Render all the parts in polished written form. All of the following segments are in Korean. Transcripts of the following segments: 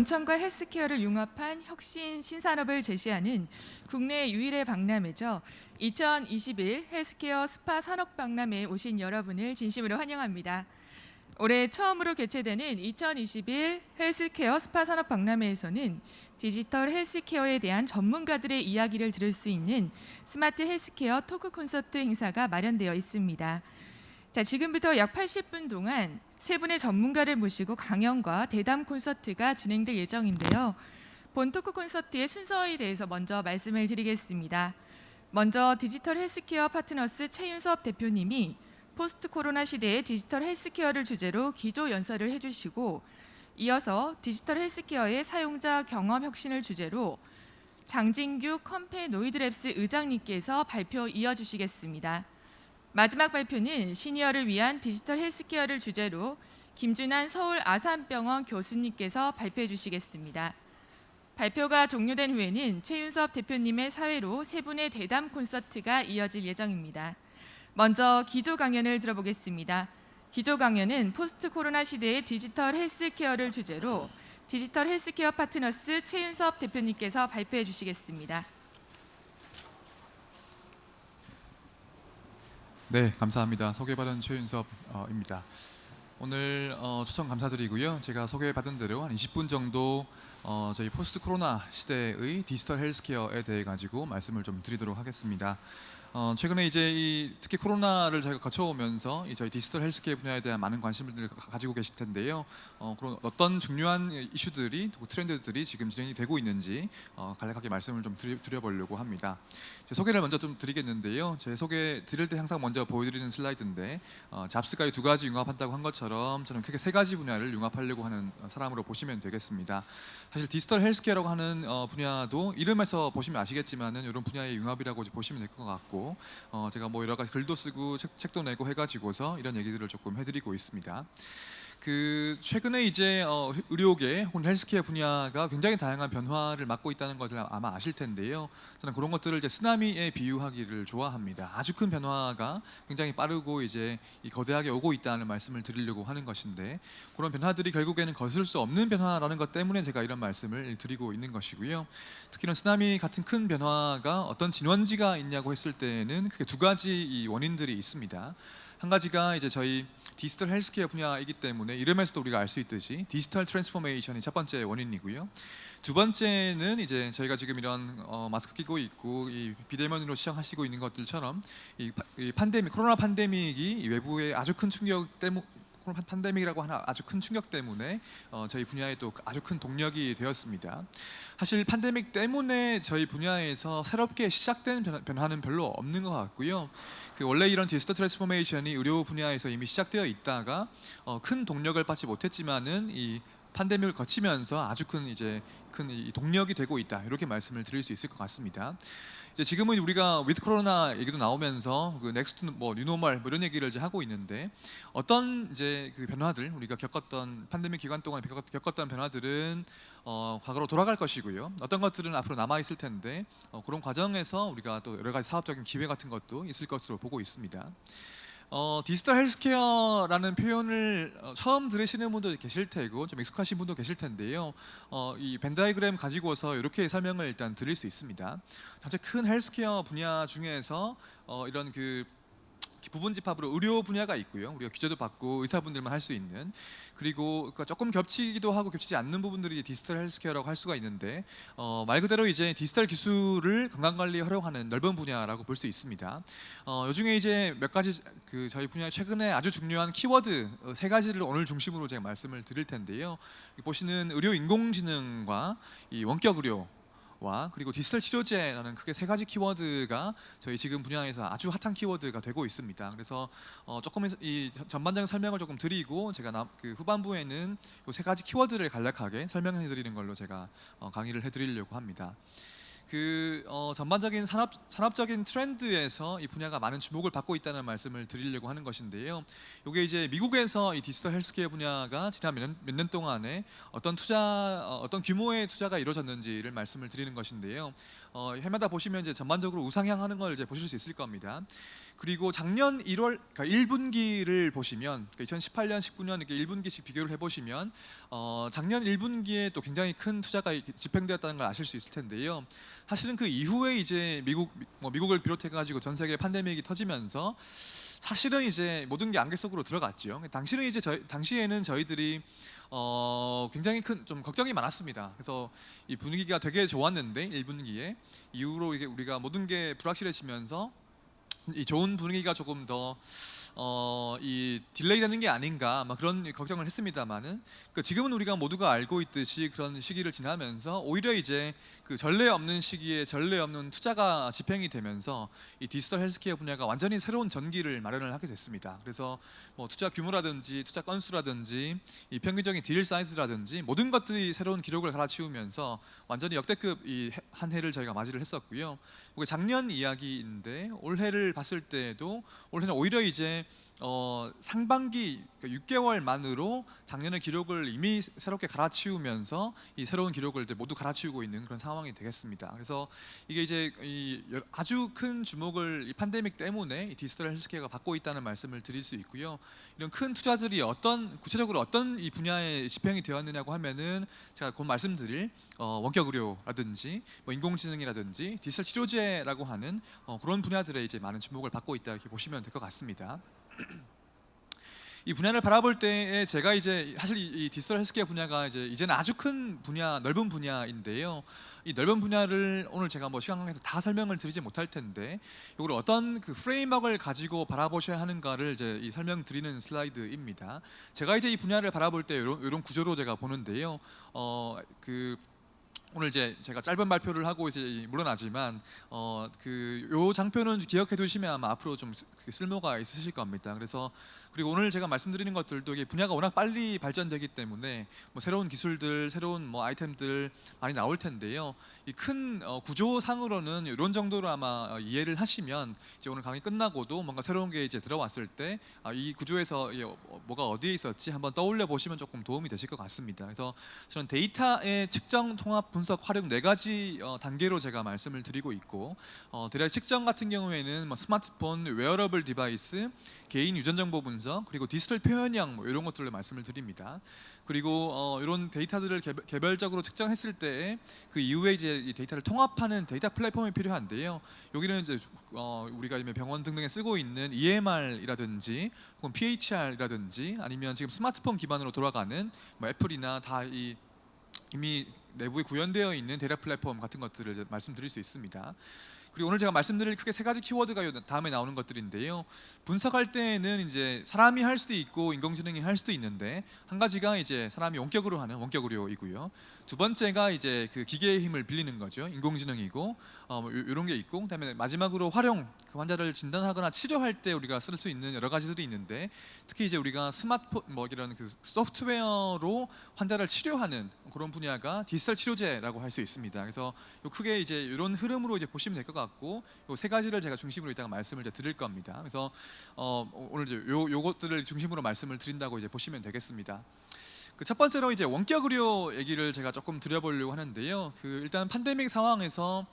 원천과 헬스케어를 융합한 혁신 신산업을 제시하는 국내 유일의 박람회죠. 2021 헬스케어 스파 산업 박람회에 오신 여러분을 진심으로 환영합니다. 올해 처음으로 개최되는 2021 헬스케어 스파 산업 박람회에서는 디지털 헬스케어에 대한 전문가들의 이야기를 들을 수 있는 스마트 헬스케어 토크 콘서트 행사가 마련되어 있습니다. 자, 지금부터 약 80분 동안 세 분의 전문가를 모시고 강연과 대담 콘서트가 진행될 예정인데요. 본 토크 콘서트의 순서에 대해서 먼저 말씀을 드리겠습니다. 먼저 디지털 헬스케어 파트너스 최윤섭 대표님이 포스트 코로나 시대의 디지털 헬스케어를 주제로 기조 연설을 해주시고, 이어서 디지털 헬스케어의 사용자 경험 혁신을 주제로 장진규 컴페노이드랩스 의장님께서 발표 이어주시겠습니다. 마지막 발표는 시니어를 위한 디지털 헬스케어를 주제로 김준환 서울 아산병원 교수님께서 발표해 주시겠습니다. 발표가 종료된 후에는 최윤섭 대표님의 사회로 세 분의 대담 콘서트가 이어질 예정입니다. 먼저 기조 강연을 들어보겠습니다. 기조 강연은 포스트 코로나 시대의 디지털 헬스케어를 주제로 디지털 헬스케어 파트너스 최윤섭 대표님께서 발표해 주시겠습니다. 네, 감사합니다. 소개받은 최윤섭입니다. 오늘 초청 감사드리고요. 제가 소개받은 대로 한 20분 정도 저희 포스트 코로나 시대의 디지털 헬스케어에 대해 가지고 말씀을 좀 드리도록 하겠습니다. 최근에 이제 특히 코로나를 저희가 거쳐오면서 저희 디지털 헬스케어 분야에 대한 많은 관심을 가지고 계실 텐데요. 그런 어떤 중요한 이슈들이 또 트렌드들이 지금 진행이 되고 있는지 간략하게 말씀을 좀 드려보려고 합니다. 제 소개를 먼저 좀 드리겠는데요. 제 소개 드릴 때 항상 먼저 보여드리는 슬라이드인데, 잡스가 두 가지 융합한다고 한 것처럼 저는 크게 세 가지 분야를 융합하려고 하는 사람으로 보시면 되겠습니다. 사실 디지털 헬스케어라고 하는 분야도 이름에서 보시면 아시겠지만은 이런 분야의 융합이라고 보시면 될 것 같고, 제가 뭐 여러 가지 글도 쓰고 책도 내고 해가지고서 이런 얘기들을 조금 해드리고 있습니다. 최근에 이제 의료계 혹은 헬스케어 분야가 굉장히 다양한 변화를 맞고 있다는 것을 아마 아실 텐데요. 저는 그런 것들을 이제 쓰나미에 비유하기를 좋아합니다. 아주 큰 변화가 굉장히 빠르고 이제 거대하게 오고 있다는 말씀을 드리려고 하는 것인데, 그런 변화들이 결국에는 거슬 수 없는 변화라는 것 때문에 제가 이런 말씀을 드리고 있는 것이고요. 특히나 쓰나미 같은 큰 변화가 어떤 진원지가 있냐고 했을 때는 크게 두 가지 원인들이 있습니다. 한 가지가 이제 저희 디지털 헬스케어 분야이기 때문에 이름에서도 우리가 알 수 있듯이 디지털 트랜스포메이션이 첫 번째 원인이고요. 두 번째는 이제 저희가 지금 이런 마스크 끼고 있고 이 비대면으로 시작하시고 있는 것들처럼 이 코로나 팬데믹이 외부의 아주 큰 충격 때문에, 코로나 팬데믹이라고 하는 아주 큰 충격 때문에 저희 분야에 또 아주 큰 동력이 되었습니다. 사실 팬데믹 때문에 저희 분야에서 새롭게 시작된 변화는 별로 없는 것 같고요. 원래 이런 디지털 트랜스포메이션이 의료 분야에서 이미 시작되어 있다가 큰 동력을 받지 못했지만은 이 팬데믹을 거치면서 아주 큰 이 동력이 되고 있다, 이렇게 말씀을 드릴 수 있을 것 같습니다. 이제 지금은 우리가 위드 코로나 얘기도 나오면서 넥스트 뉴노멀 이런 얘기를 이제 하고 있는데, 어떤 이제 변화들, 우리가 겪었던 팬데믹 기간 동안 겪었던 변화들은 과거로 돌아갈 것이고요. 어떤 것들은 앞으로 남아 있을 텐데, 그런 과정에서 우리가 또 여러 가지 사업적인 기회 같은 것도 있을 것으로 보고 있습니다. 디지털 헬스케어라는 표현을 처음 들으시는 분도 계실 테고 좀 익숙하신 분도 계실 텐데요. 이 벤 다이그램 가지고서 이렇게 설명을 일단 드릴 수 있습니다. 전체 큰 헬스케어 분야 중에서 이런 부분 집합으로 의료 분야가 있고요. 우리가 규제도 받고 의사분들만 할 수 있는, 그리고 조금 겹치기도 하고 겹치지 않는 부분들이 디지털 헬스케어라고 할 수가 있는데, 말 그대로 이제 디지털 기술을 건강관리에 활용하는 넓은 분야라고 볼 수 있습니다. 요중에 이제 몇 가지 저희 분야에 최근에 아주 중요한 키워드 세 가지를 오늘 중심으로 제가 말씀을 드릴 텐데요. 보시는 의료 인공지능과 이 원격 의료, 그리고 디지털 치료제라는 크게 세 가지 키워드가 저희 지금 분야에서 아주 핫한 키워드가 되고 있습니다. 그래서 조금 이 전반적인 설명을 조금 드리고, 제가 후반부에는 이 세 가지 키워드를 간략하게 설명해 드리는 걸로 제가 강의를 해드리려고 합니다. 전반적인 산업적인 트렌드에서 이 분야가 많은 주목을 받고 있다는 말씀을 드리려고 하는 것인데요. 이게 이제 미국에서 이 디지털 헬스케어 분야가 지난 몇 년 동안에 어떤 규모의 투자가 이루어졌는지를 말씀을 드리는 것인데요. 해마다 보시면 이제 전반적으로 우상향하는 걸 이제 보실 수 있을 겁니다. 그리고 작년 1월 그러니까 1분기를 보시면 2018년, 19년 이렇게 1분기씩 비교를 해보시면 작년 1분기에 또 굉장히 큰 투자가 집행되었다는 걸 아실 수 있을 텐데요. 사실은 그 이후에 이제 미국을 비롯해가지고 전 세계 팬데믹이 터지면서 사실은 이제 모든 게 안개 속으로 들어갔죠. 당시에는 저희들이 굉장히 큰 좀 걱정이 많았습니다. 그래서 이 분위기가 되게 좋았는데 1분기에 이후로 이게 우리가 모든 게 불확실해지면서 이 좋은 분위기가 조금 더 이 딜레이되는 게 아닌가 그런 걱정을 했습니다만은 지금은 우리가 모두가 알고 있듯이 그런 시기를 지나면서 오히려 이제 그 전례 없는 시기에 전례 없는 투자가 집행이 되면서 이 디지털 헬스케어 분야가 완전히 새로운 전기를 마련을 하게 됐습니다. 그래서 뭐 투자 규모라든지 투자 건수라든지 이 평균적인 딜 사이즈라든지 모든 것들이 새로운 기록을 갈아치우면서 완전히 역대급 이 한 해를 저희가 맞이를 했었고요. 이게 작년 이야기인데 올해를 봤을 때도 올해는 오히려 이제 상반기 6개월 만으로 작년의 기록을 이미 새롭게 갈아치우면서 이 새로운 기록을 이제 모두 갈아치우고 있는 그런 상황이 되겠습니다. 그래서 이게 이제 아주 큰 주목을 이 팬데믹 때문에 이 디지털 헬스케어가 받고 있다는 말씀을 드릴 수 있고요. 이런 큰 투자들이 구체적으로 어떤 이 분야에 집행이 되었느냐고 하면은 제가 곧 말씀드릴 원격 의료라든지 뭐 인공지능이라든지 디지털 치료제라고 하는 그런 분야들에 이제 많은 주목을 받고 있다 이렇게 보시면 될 것 같습니다. 이 분야를 바라볼 때에 제가 이제 사실 이 디지털 헬스케어 분야가 이제는 아주 큰 분야, 넓은 분야인데요. 이 넓은 분야를 오늘 제가 뭐 시간 관계에서 다 설명을 드리지 못할 텐데 이걸 어떤 그 프레임워크를 가지고 바라보셔야 하는가를 이제 이 설명드리는 슬라이드입니다. 제가 이제 이 분야를 바라볼 때 이런 구조로 제가 보는데요. 오늘 이제 제가 짧은 발표를 하고 이제 물러나지만 요 장표는 기억해 두시면 아마 앞으로 좀 쓸모가 있으실 겁니다. 그리고 오늘 제가 말씀드리는 것들도 이게 분야가 워낙 빨리 발전되기 때문에 뭐 새로운 기술들, 새로운 뭐 아이템들 많이 나올 텐데요. 이 큰 구조상으로는 이런 정도로 아마 이해를 하시면 이제 오늘 강의 끝나고도 뭔가 새로운 게 이제 들어왔을 때 이 구조에서 뭐가 어디에 있었지 한번 떠올려 보시면 조금 도움이 되실 것 같습니다. 그래서 저는 데이터의 측정, 통합, 분석, 활용 4가지 단계로 제가 말씀을 드리고 있고 대략 측정 같은 경우에는 뭐 스마트폰, 웨어러블 디바이스, 개인 유전 정보 분석, 그리고 디지털 표현형 뭐 이런 것들을 말씀을 드립니다. 그리고 이런 데이터들을 개별적으로 측정했을 때 그 이후에 이제 이 데이터를 통합하는 데이터 플랫폼이 필요한데요. 여기는 이제 우리가 병원 등등에 쓰고 있는 EMR이라든지 혹은 PHR이라든지 아니면 지금 스마트폰 기반으로 돌아가는 뭐 애플이나 다 이미 내부에 구현되어 있는 데이터 플랫폼 같은 것들을 이제 말씀드릴 수 있습니다. 그리고 오늘 제가 말씀드릴 크게 3가지 키워드가 다음에 나오는 것들인데요. 분석할 때에는 이제 사람이 할 수도 있고 인공지능이 할 수도 있는데 한 가지가 이제 사람이 원격으로 하는 원격 의료이고요. 두 번째가 이제 그 기계의 힘을 빌리는 거죠. 인공지능이고 이런 게 있고 그다음에 마지막으로 활용, 그 환자를 진단하거나 치료할 때 우리가 쓸 수 있는 여러 가지들이 있는데 특히 이제 우리가 스마트폰 뭐 이런 그 소프트웨어로 환자를 치료하는 그런 분야가 디지털 치료제라고 할 수 있습니다. 그래서 크게 이제 이런 흐름으로 이제 보시면 될 것 같고 요 3가지를 제가 중심으로 이따가 말씀을 이제 드릴 겁니다. 그래서 오늘 이제 요것들을 중심으로 말씀을 드린다고 이제 보시면 되겠습니다. 그 첫 번째로 이제 원격 의료 얘기를 제가 조금 드려보려고 하는데요. 일단 팬데믹 상황에서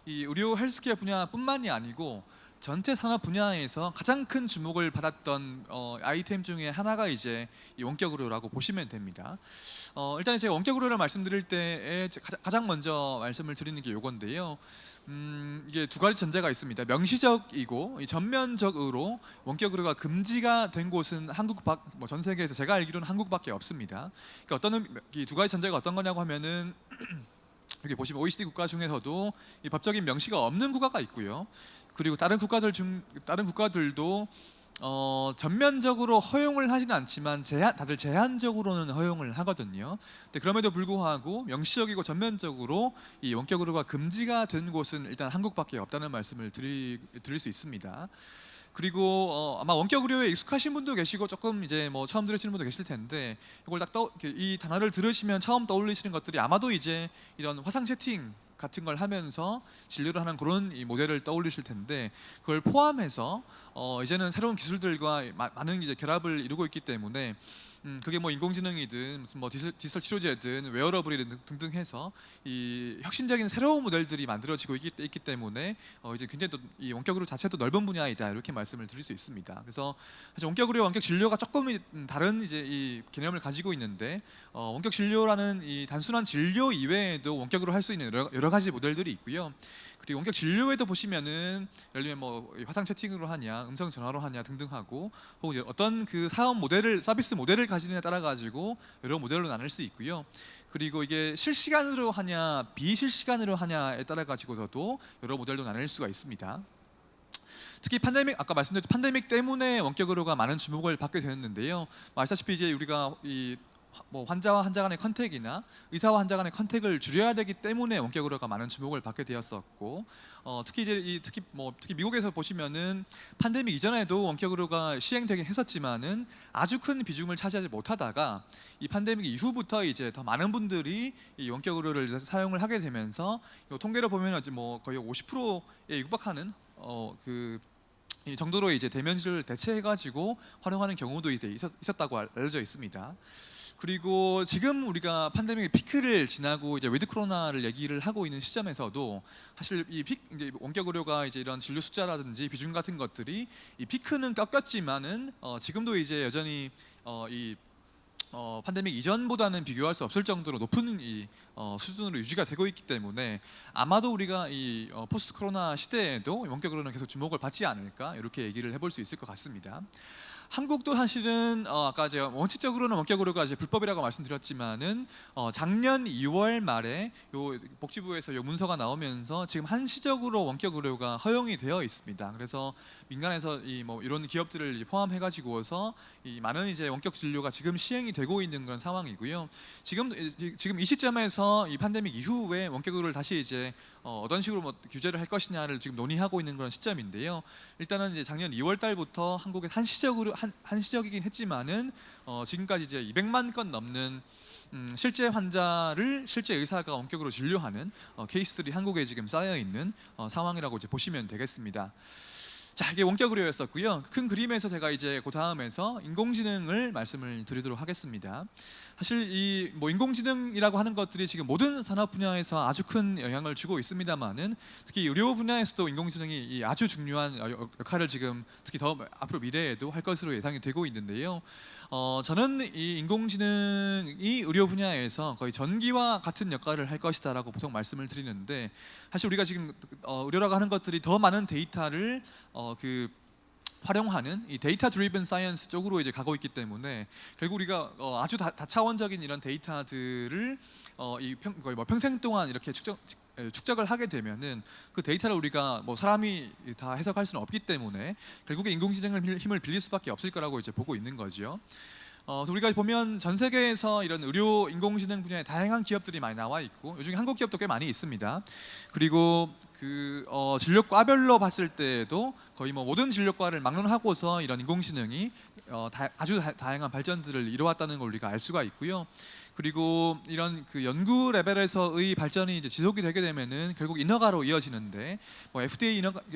이 의료 헬스케어 분야뿐만이 아니고 전체 산업 분야에서 가장 큰 주목을 받았던 아이템 중에 하나가 이제 이 원격 의료라고 보시면 됩니다. 일단 제가 원격 의료를 말씀드릴 때에 가장 먼저 말씀을 드리는 게 요건데요. 이게 2가지 전제가 있습니다. 명시적이고 전면적으로 원격 의료가 금지가 된 곳은 전 세계에서 제가 알기로는 한국밖에 없습니다. 그러니까 이 2가지 전제가 어떤 거냐고 하면은 여기 보시면 OECD 국가 중에서도 이 법적인 명시가 없는 국가가 있고요. 그리고 다른 국가들도 전면적으로 허용을 하지는 않지만 다들 제한적으로는 허용을 하거든요. 근데 그럼에도 불구하고 명시적이고 전면적으로 이 원격 의료가 금지가 된 곳은 일단 한국밖에 없다는 말씀을 드릴 수 있습니다. 그리고 아마 원격 의료에 익숙하신 분도 계시고 조금 이제 뭐 처음 들으시는 분도 계실 텐데 이걸 이 단어를 들으시면 처음 떠올리시는 것들이 아마도 이제 이런 화상 채팅 같은 걸 하면서 진료를 하는 그런 이 모델을 떠올리실 텐데 그걸 포함해서 이제는 새로운 기술들과 많은 이제 결합을 이루고 있기 때문에 그게 뭐 인공지능이든 무슨 뭐 디지털 치료제든 웨어러블이든 등등 해서 이 혁신적인 새로운 모델들이 만들어지고 있기 때문에 이제 굉장히 또 이 원격 의료 자체도 넓은 분야이다 이렇게 말씀을 드릴 수 있습니다. 그래서 사실 원격 의료, 원격 진료가 조금 다른 이제 이 개념을 가지고 있는데 원격 진료라는 이 단순한 진료 이외에도 원격으로 할 수 있는 여러 가지 모델들이 있고요. 그리고 원격 진료에도 보시면은 예를 들면 뭐 화상 채팅으로 하냐, 음성 전화로 하냐 등등하고 혹은 어떤 그 사업 모델을 서비스 모델을 가지느냐에 따라 가지고 여러 모델로 나눌 수 있고요. 그리고 이게 실시간으로 하냐, 비실시간으로 하냐에 따라 가지고서도 여러 모델로 나눌 수가 있습니다. 특히 아까 말씀드렸던 팬데믹 때문에 원격 의료가 많은 주목을 받게 되었는데요. 아시다시피 이제 우리가 이 뭐 환자와 환자 간의 컨택이나 의사와 환자 간의 컨택을 줄여야 되기 때문에 원격 의료가 많은 주목을 받게 되었었고, 특히 이제 특히 미국에서 보시면은 팬데믹 이전에도 원격 의료가 시행되긴 했었지만은 아주 큰 비중을 차지하지 못하다가 이 팬데믹 이후부터 이제 더 많은 분들이 이 원격 의료를 사용을 하게 되면서 이 통계로 보면 이제 뭐 거의 50%에 육박하는 이 정도로 이제 대면실을 대체해가지고 활용하는 경우도 이제 있었다고 알려져 있습니다. 그리고 지금 우리가 팬데믹의 피크를 지나고 이제 위드 코로나를 얘기를 하고 있는 시점에서도 사실 이제 원격 의료가 이제 이런 진료 숫자라든지 비중 같은 것들이 이 피크는 꺾였지만은 지금도 이제 여전히 팬데믹 이전보다는 비교할 수 없을 정도로 높은 이 수준으로 유지가 되고 있기 때문에 아마도 우리가 이 포스트 코로나 시대에도 원격 의료는 계속 주목을 받지 않을까 이렇게 얘기를 해볼 수 있을 것 같습니다. 한국도 사실은 아까 제가 원칙적으로는 원격 의료가 이제 불법이라고 말씀드렸지만은 작년 2월 말에 요 복지부에서 요 문서가 나오면서 지금 한시적으로 원격 의료가 허용이 되어 있습니다. 그래서 민간에서 이런 기업들을 이제 포함해 가지고서 이 많은 이제 원격 진료가 지금 시행이 되고 있는 그런 상황이고요. 지금 이 시점에서 이 팬데믹 이후에 원격 의료를 다시 이제 어떤 식으로 뭐 규제를 할 것이냐를 지금 논의하고 있는 그런 시점인데요. 일단은 이제 작년 2월 달부터 한국에 한시적이긴 했지만은 지금까지 이제 200만 건 넘는 실제 환자를 실제 의사가 원격으로 진료하는 케이스들이 한국에 지금 쌓여 있는 상황이라고 이제 보시면 되겠습니다. 자, 이게 원격 의료였었고요. 큰 그림에서 제가 이제 그 다음에서 인공지능을 말씀을 드리도록 하겠습니다. 사실 이 인공지능이라고 하는 것들이 지금 모든 산업 분야에서 아주 큰 영향을 주고 있습니다만은 특히 의료 분야에서도 인공지능이 아주 중요한 역할을 지금 특히 더 앞으로 미래에도 할 것으로 예상이 되고 있는데요. 저는 이 인공지능이 의료 분야에서 거의 전기와 같은 역할을 할 것이다라고 보통 말씀을 드리는데, 사실 우리가 지금 의료라고 하는 것들이 더 많은 데이터를 활용하는 이 데이터 드리븐 사이언스 쪽으로 이제 가고 있기 때문에 결국 우리가 아주 다차원적인 이런 데이터들을 거의 평생 동안 이렇게 축적을 하게 되면은 그 데이터를 우리가 사람이 다 해석할 수는 없기 때문에 결국에 인공지능의 힘을 빌릴 수밖에 없을 거라고 이제 보고 있는 거죠. 우리가 보면 전 세계에서 이런 의료 인공지능 분야에 다양한 기업들이 많이 나와 있고 요즘 한국 기업도 꽤 많이 있습니다. 그리고 진료과별로 봤을 때에도 거의 모든 진료과를 막론하고서 이런 인공지능이 아주 다양한 발전들을 이뤄왔다는 걸 우리가 알 수가 있고요. 그리고 이런 연구 레벨에서의 발전이 이제 지속이 되게 되면은 결국 인허가로 이어지는데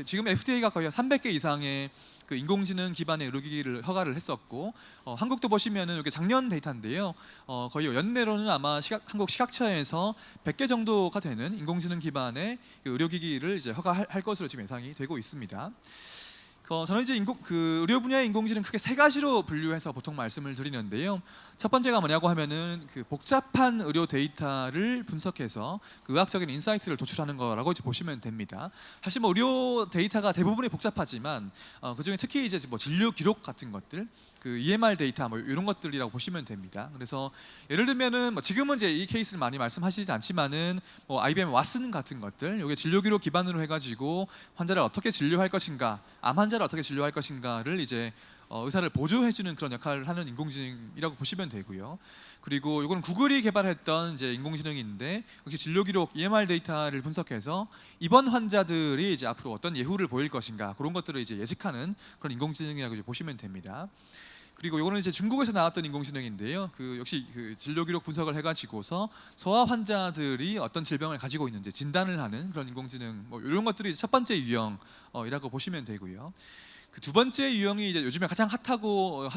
지금 FDA가 거의 300개 이상의 인공지능 기반의 의료기기를 허가를 했었고 한국도 보시면은 이게 작년 데이터인데요. 거의 연내로는 아마 한국 시각처에서 100개 정도가 되는 인공지능 기반의 의료기기를 이제 허가할 것으로 지금 예상이 되고 있습니다. 저는 이제 의료 분야의 인공지능 크게 세 가지로 분류해서 보통 말씀을 드리는데요. 첫 번째가 뭐냐고 하면은 복잡한 의료 데이터를 분석해서 의학적인 인사이트를 도출하는 거라고 이제 보시면 됩니다. 사실 의료 데이터가 대부분이 복잡하지만 그중에 특히 이제 진료 기록 같은 것들, EMR 데이터 이런 것들이라고 보시면 됩니다. 그래서 예를 들면은 지금은 이제 이 케이스를 많이 말씀하시지 않지만은 IBM 왓슨 같은 것들, 이게 진료 기록 기반으로 해가지고 환자를 어떻게 진료할 것인가, 암 환자를 어떻게 진료할 것인가를 이제 의사를 보조해주는 그런 역할을 하는 인공지능이라고 보시면 되고요. 그리고 이거는 구글이 개발했던 이제 인공지능인데 역시 진료 기록 EMR 데이터를 분석해서 입원 환자들이 이제 앞으로 어떤 예후를 보일 것인가 그런 것들을 이제 예측하는 그런 인공지능이라고 이제 보시면 됩니다. 그리고 이거는 이제 중국에서 나왔던 인공지능인데요. 역시 진료 기록 분석을 해가지고서 소아 환자들이 어떤 질병을 가지고 있는지 진단을 하는 그런 인공지능 이런 것들이 첫 번째 유형이라고 보시면 되고요. 그 두 번째 유형이 이제 요즘에 가장 핫하고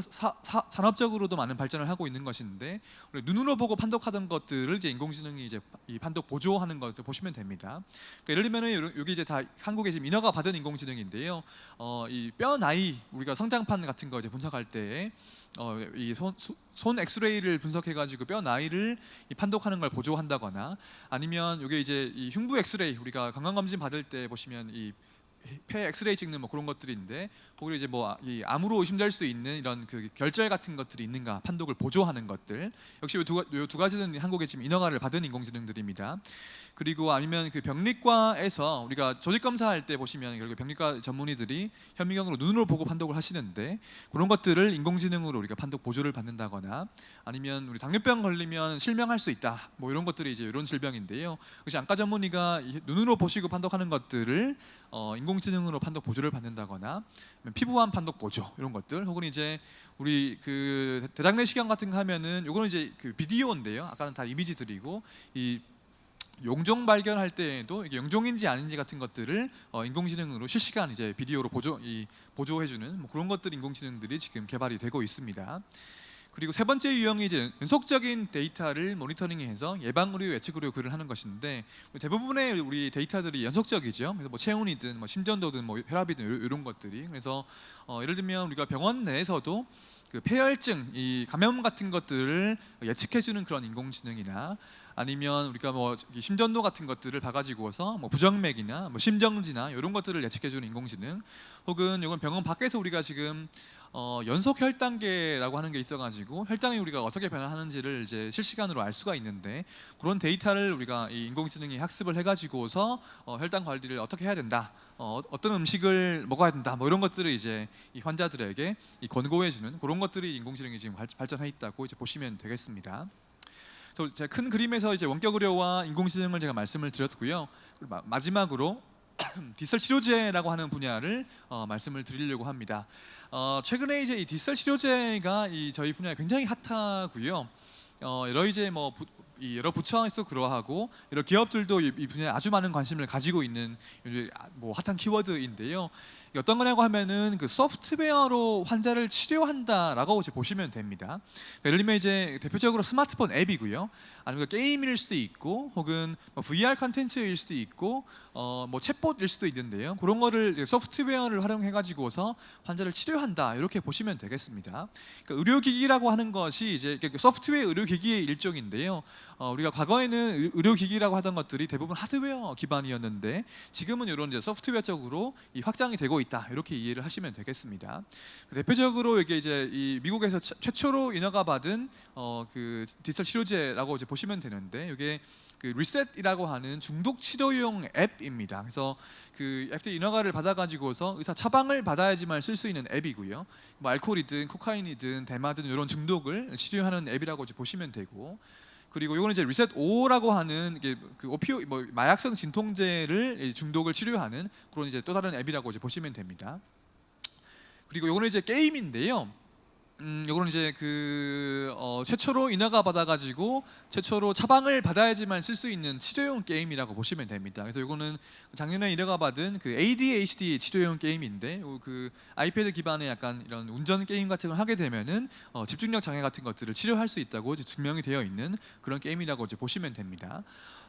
산업적으로도 많은 발전을 하고 있는 것인데, 우리 눈으로 보고 판독하던 것들을 이제 인공지능이 이제 이 판독 보조하는 것을 보시면 됩니다. 그러니까 예를 들면은 여기 이제 다 한국에 지금 인허가 받은 인공지능인데요. 이 뼈 나이, 우리가 성장판 같은 거 이제 분석할 때 이 손 엑스레이를 분석해가지고 뼈 나이를 판독하는 걸 보조한다거나, 아니면 이게 이제 이 흉부 엑스레이, 우리가 건강검진 받을 때 보시면 이 폐 엑스레이 찍는 뭐 그런 것들인데, 거기 이제 뭐 이 암으로 의심될 수 있는 이런 그 결절 같은 것들이 있는가 판독을 보조하는 것들, 역시 이 두 가지는 한국에 지금 인허가를 받은 인공지능들입니다. 그리고 아니면 그 병리과에서 우리가 조직 검사할 때 보시면 결국 병리과 전문의들이 현미경으로 눈으로 보고 판독을 하시는데, 그런 것들을 인공지능으로 우리가 판독 보조를 받는다거나, 아니면 우리 당뇨병 걸리면 실명할 수 있다, 뭐 이런 것들이 이제 이런 질병인데요. 역시 안과 전문의가 눈으로 보시고 판독하는 것들을 인공지능으로 판독 보조를 받는다거나, 피부암 판독 보조 이런 것들, 혹은 이제 우리 그 대장내시경 같은 거 하면은 요거는 이제 그 비디오인데요. 아까는 다 이미지들이고, 이 용종 발견할 때에도 이게 용종인지 아닌지 같은 것들을 인공지능으로 실시간 이제 비디오로 보조해주는 뭐 그런 것들 인공지능들이 지금 개발이 되고 있습니다. 그리고 세 번째 유형이 이제 연속적인 데이터를 모니터링해서 예방 의료, 예측 의료 글을 하는 것인데, 대부분의 우리 데이터들이 연속적이죠. 그래서 뭐 체온이든 뭐 심전도든 뭐 혈압이든 이런 것들이, 그래서 예를 들면 우리가 병원 내에서도 그 폐혈증, 이 감염 같은 것들을 예측해주는 그런 인공지능이나, 아니면 우리가 뭐 심전도 같은 것들을 봐가지고서 뭐 부정맥이나 뭐 심정지나 이런 것들을 예측해주는 인공지능, 혹은 이건 병원 밖에서 우리가 지금 연속 혈당계라고 하는 게 있어가지고 혈당이 우리가 어떻게 변화하는지를 이제 실시간으로 알 수가 있는데, 그런 데이터를 우리가 이 인공지능이 학습을 해가지고서 혈당 관리를 어떻게 해야 된다, 어떤 음식을 먹어야 된다, 뭐 이런 것들을 이제 이 환자들에게 권고해주는 그런 것들이 인공지능이 지금 발전해 있다고 이제 보시면 되겠습니다. 제가 큰 그림에서 이제 원격 의료와 인공지능을 제가 말씀을 드렸고요. 마지막으로 디지털 치료제라고 하는 분야를 말씀을 드리려고 합니다. 최근에 이제 이 디지털 치료제가 저희 분야에 굉장히 핫하고요. 여러 이제 여러 부처에서 그러하고 여러 기업들도 이 분야에 아주 많은 관심을 가지고 있는 뭐 핫한 키워드인데요. 이게 어떤 거냐고 하면은 그 소프트웨어로 환자를 치료한다라고 이제 보시면 됩니다. 예를 들면 이제 대표적으로 스마트폰 앱이고요. 아니면 게임일 수도 있고, 혹은 VR 컨텐츠일 수도 있고, 뭐 챗봇일 수도 있는데요. 그런 거를 소프트웨어를 활용해 가지고서 환자를 치료한다, 이렇게 보시면 되겠습니다. 그러니까 의료기기라고 하는 것이 이제 소프트웨어 의료기기의 일종인데요. 우리가 과거에는 의료기기라고 하던 것들이 대부분 하드웨어 기반이었는데, 지금은 이런 이제 소프트웨어적으로 확장이 되고 있다, 이렇게 이해를 하시면 되겠습니다. 대표적으로 이게 이제 이 미국에서 최초로 인허가 받은 그 디지털 치료제라고 이제 보시면 되는데, 이게 그 리셋이라고 하는 중독 치료용 앱입니다. 그래서 그 FDA 인허가를 받아가지고서 의사 처방을 받아야지만 쓸 수 있는 앱이고요. 뭐 알코올이든 코카인이든 대마든 이런 중독을 치료하는 앱이라고 이제 보시면 되고, 그리고 이거는 이제 리셋 5라고 하는 그 오피오 마약성 진통제를 중독을 치료하는 그런 이제 또 다른 앱이라고 이제 보시면 됩니다. 그리고 이거는 이제 게임인데요. 요거는 이제 최초로 인허가 받아가지고 최초로 처방을 받아야지만 쓸 수 있는 치료용 게임이라고 보시면 됩니다. 그래서 요거는 작년에 인허가 받은 그 ADHD 치료용 게임인데, 그 아이패드 기반의 약간 이런 운전 게임 같은 걸 하게 되면은 집중력 장애 같은 것들을 치료할 수 있다고 이제 증명이 되어 있는 그런 게임이라고 이제 보시면 됩니다.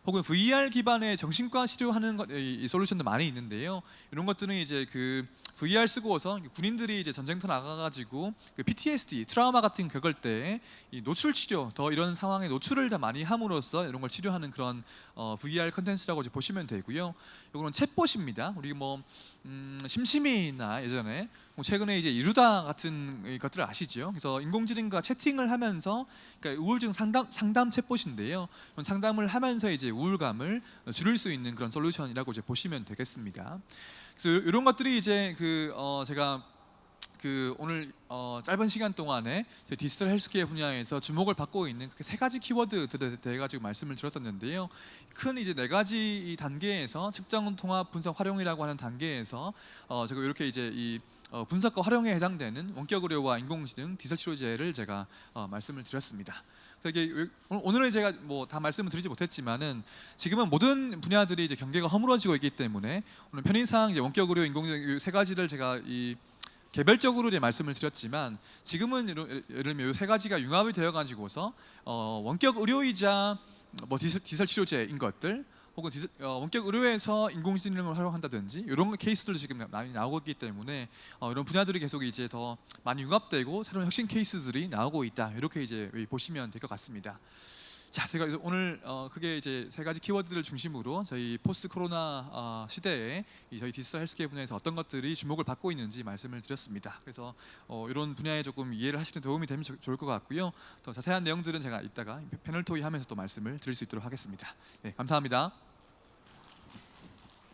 혹은 VR 기반의 정신과 치료하는 이 솔루션도 많이 있는데요. 이런 것들은 이제 그 VR 쓰고서 군인들이 이제 전쟁터 나가가지고 그 PTSD, 트라우마 같은 겪을 때 이 노출 치료, 더 이런 상황에 노출을 더 많이 함으로써 이런 걸 치료하는 그런 VR 컨텐츠라고 이제 보시면 되고요. 이거는 챗봇입니다. 우리 뭐 심심이나 예전에 최근에 이제 이루다 같은 것들을 아시죠? 그래서 인공지능과 채팅을 하면서, 그러니까 우울증 상담 챗봇인데요. 상담을 하면서 이제 우울감을 줄일 수 있는 그런 솔루션이라고 이제 보시면 되겠습니다. 그래서 이런 것들이 이제 제가 오늘 짧은 시간 동안에 디지털 헬스케어 분야에서 주목을 받고 있는 세 가지 키워드들에 대해 가지고 말씀을 드렸었는데요. 큰 이제 네 가지 단계에서 측정, 통합, 분석, 활용이라고 하는 단계에서 제가 이렇게 이제 이 분석과 활용에 해당되는 원격 의료와 인공지능 디지털 치료제를 제가 말씀을 드렸습니다. 오늘은 제가 뭐 다 말씀을 드리지 못했지만은, 지금은 모든 분야들이 이제 경계가 허물어지고 있기 때문에 오늘 편의상 이제 원격 의료, 인공지능 세 가지를 제가 개별적으로 이제 말씀을 드렸지만 지금은 예를 들면 이 세 가지가 융합이 되어 가지고서 원격 의료이자 뭐 디지털 치료제인 것들 혹은 원격 의료에서 인공지능을 활용한다든지 이런 케이스들도 지금 많이 나오고 있기 때문에 이런 분야들이 계속 이제 더 많이 융합되고 새로운 혁신 케이스들이 나오고 있다 이렇게 이제 보시면 될 것 같습니다. 자, 제가 오늘 크게 이제 세 가지 키워드를 중심으로 저희 포스트 코로나 시대에 저희 디지털 헬스케어 분야에서 어떤 것들이 주목을 받고 있는지 말씀을 드렸습니다. 그래서 이런 분야에 조금 이해를 하시는 도움이 되면 좋을 것 같고요. 더 자세한 내용들은 제가 이따가 패널 토의 하면서 또 말씀을 드릴 수 있도록 하겠습니다. 네, 감사합니다.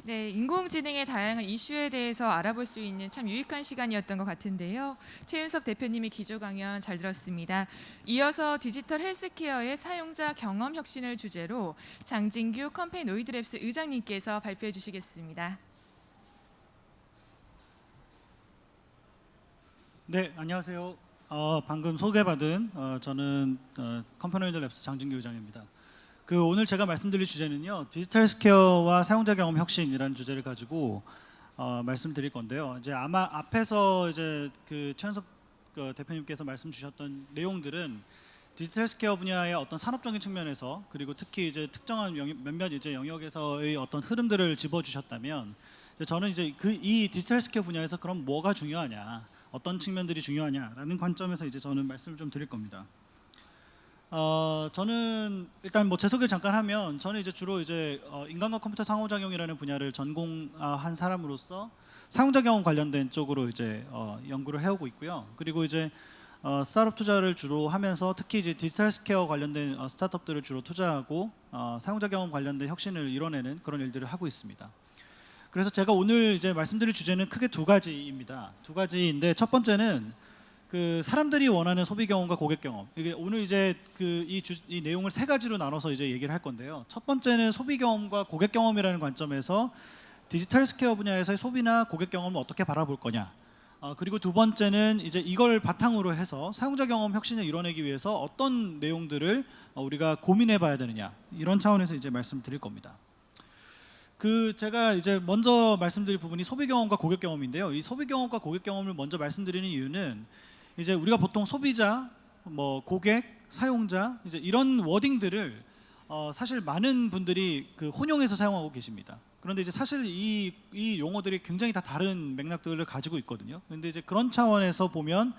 네, 인공지능의 다양한 이슈에 대해서 알아볼 수 있는 참 유익한 시간이었던 것 같은데요. 최윤섭 대표님의 기조 강연 잘 들었습니다. 이어서 디지털 헬스케어의 사용자 경험 혁신을 주제로 장진규 컴페인 노이드랩스 의장님께서 발표해 주시겠습니다. 네, 안녕하세요. 방금 소개받은 저는 컴퍼노이드 랩스 장진규 의장입니다. 오늘 제가 말씀드릴 주제는요, 디지털 헬스케어와 사용자 경험 혁신이라는 주제를 가지고 말씀드릴 건데요. 이제 아마 앞에서 이제 최현섭 대표님께서 말씀 주셨던 내용들은 디지털 헬스케어 분야의 어떤 산업적인 측면에서 그리고 특히 이제 특정한 몇몇 이제 영역에서의 어떤 흐름들을 짚어주셨다면, 저는 이제 이 디지털 헬스케어 분야에서 그럼 뭐가 중요하냐, 어떤 측면들이 중요하냐라는 관점에서 이제 저는 말씀을 좀 드릴 겁니다. 저는 일단 뭐 제 소개를 잠깐 하면, 저는 이제 주로 이제 인간과 컴퓨터 상호작용이라는 분야를 전공한 사람으로서 사용자 경험 관련된 쪽으로 이제 연구를 해오고 있고요. 그리고 이제 스타트업 투자를 주로 하면서 특히 이제 디지털 스퀘어 관련된 스타트업들을 주로 투자하고 사용자 경험 관련된 혁신을 이뤄내는 그런 일들을 하고 있습니다. 그래서 제가 오늘 이제 말씀드릴 주제는 크게 두 가지입니다. 두 가지인데, 첫 번째는 사람들이 원하는 소비 경험과 고객 경험. 이게 오늘 이제 이 내용을 세 가지로 나눠서 이제 얘기를 할 건데요. 첫 번째는 소비 경험과 고객 경험이라는 관점에서 디지털 스퀘어 분야에서의 소비나 고객 경험을 어떻게 바라볼 거냐. 그리고 두 번째는 이제 이걸 바탕으로 해서 사용자 경험 혁신을 이뤄내기 위해서 어떤 내용들을 우리가 고민해봐야 되느냐, 이런 차원에서 이제 말씀드릴 겁니다. 제가 이제 먼저 말씀드릴 부분이 소비 경험과 고객 경험인데요. 이 소비 경험과 고객 경험을 먼저 말씀드리는 이유는, 이제 우리가 보통 소비자, 뭐 고객, 사용자, 이제 이런 워딩들을 사실 많은 분들이 혼용해서 사용하고 계십니다. 그런데 이제 사실 이 용어들이 굉장히 다 다른 맥락들을 가지고 있거든요. 그런데 이제 그런 차원에서 보면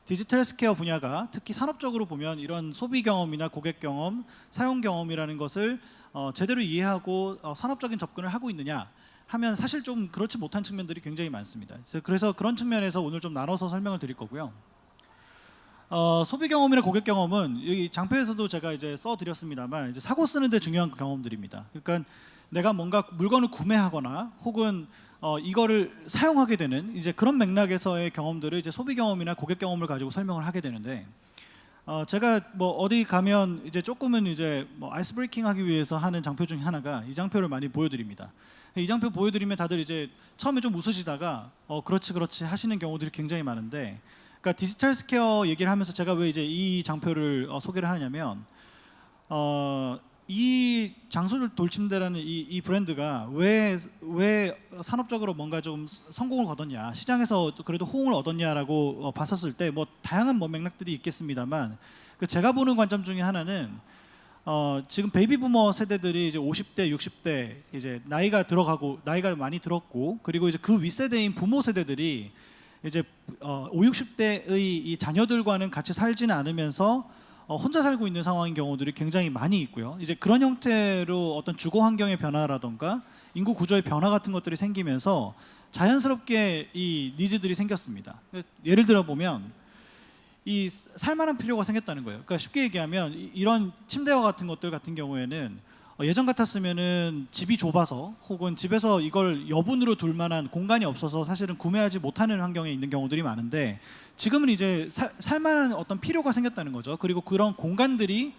디지털 스퀘어 분야가 특히 산업적으로 보면 이런 소비 경험이나 고객 경험, 사용 경험이라는 것을 제대로 이해하고 산업적인 접근을 하고 있느냐 하면 사실 좀 그렇지 못한 측면들이 굉장히 많습니다. 그래서 그런 측면에서 오늘 좀 나눠서 설명을 드릴 거고요. 소비 경험이나 고객 경험은 여기 장표에서도 제가 이제 써드렸습니다만, 이제 사고 쓰는데 중요한 경험들입니다. 그러니까 내가 뭔가 물건을 구매하거나 혹은 이거를 사용하게 되는 이제 그런 맥락에서의 경험들을 이제 소비 경험이나 고객 경험을 가지고 설명을 하게 되는데, 제가 뭐 어디 가면 이제 조금은 이제 뭐 아이스 브레이킹 하기 위해서 하는 장표 중에 하나가 이 장표를 많이 보여드립니다. 이 장표 보여드리면 다들 이제 처음에 좀 웃으시다가 그렇지 하시는 경우들이 굉장히 많은데, 그러니까 디지털 스퀘어 얘기를 하면서 제가 왜 이제 이 장표를 소개를 하냐면, 이 장소를 돌침대라는 이 브랜드가 왜 산업적으로 뭔가 좀 성공을 거뒀냐, 시장에서 그래도 호응을 얻었냐라고 봤었을 때 뭐 다양한 뭐 맥락들이 있겠습니다만, 제가 보는 관점 중에 하나는 지금 베이비 부머 세대들이 이제 50대, 60대 이제 나이가 많이 들었고, 그리고 이제 그 윗세대인 부모 세대들이 이제 5, 60대의 이 자녀들과는 같이 살지는 않으면서 혼자 살고 있는 상황인 경우들이 굉장히 많이 있고요. 이제 그런 형태로 어떤 주거 환경의 변화라던가 인구 구조의 변화 같은 것들이 생기면서 자연스럽게 이 니즈들이 생겼습니다. 예를 들어 보면 이 살만한 필요가 생겼다는 거예요. 그러니까 쉽게 얘기하면 이런 침대와 같은 것들 같은 경우에는 예전 같았으면은 집이 좁아서 혹은 집에서 이걸 여분으로 둘 만한 공간이 없어서 사실은 구매하지 못하는 환경에 있는 경우들이 많은데, 지금은 이제 살만한 어떤 필요가 생겼다는 거죠. 그리고 그런 공간들이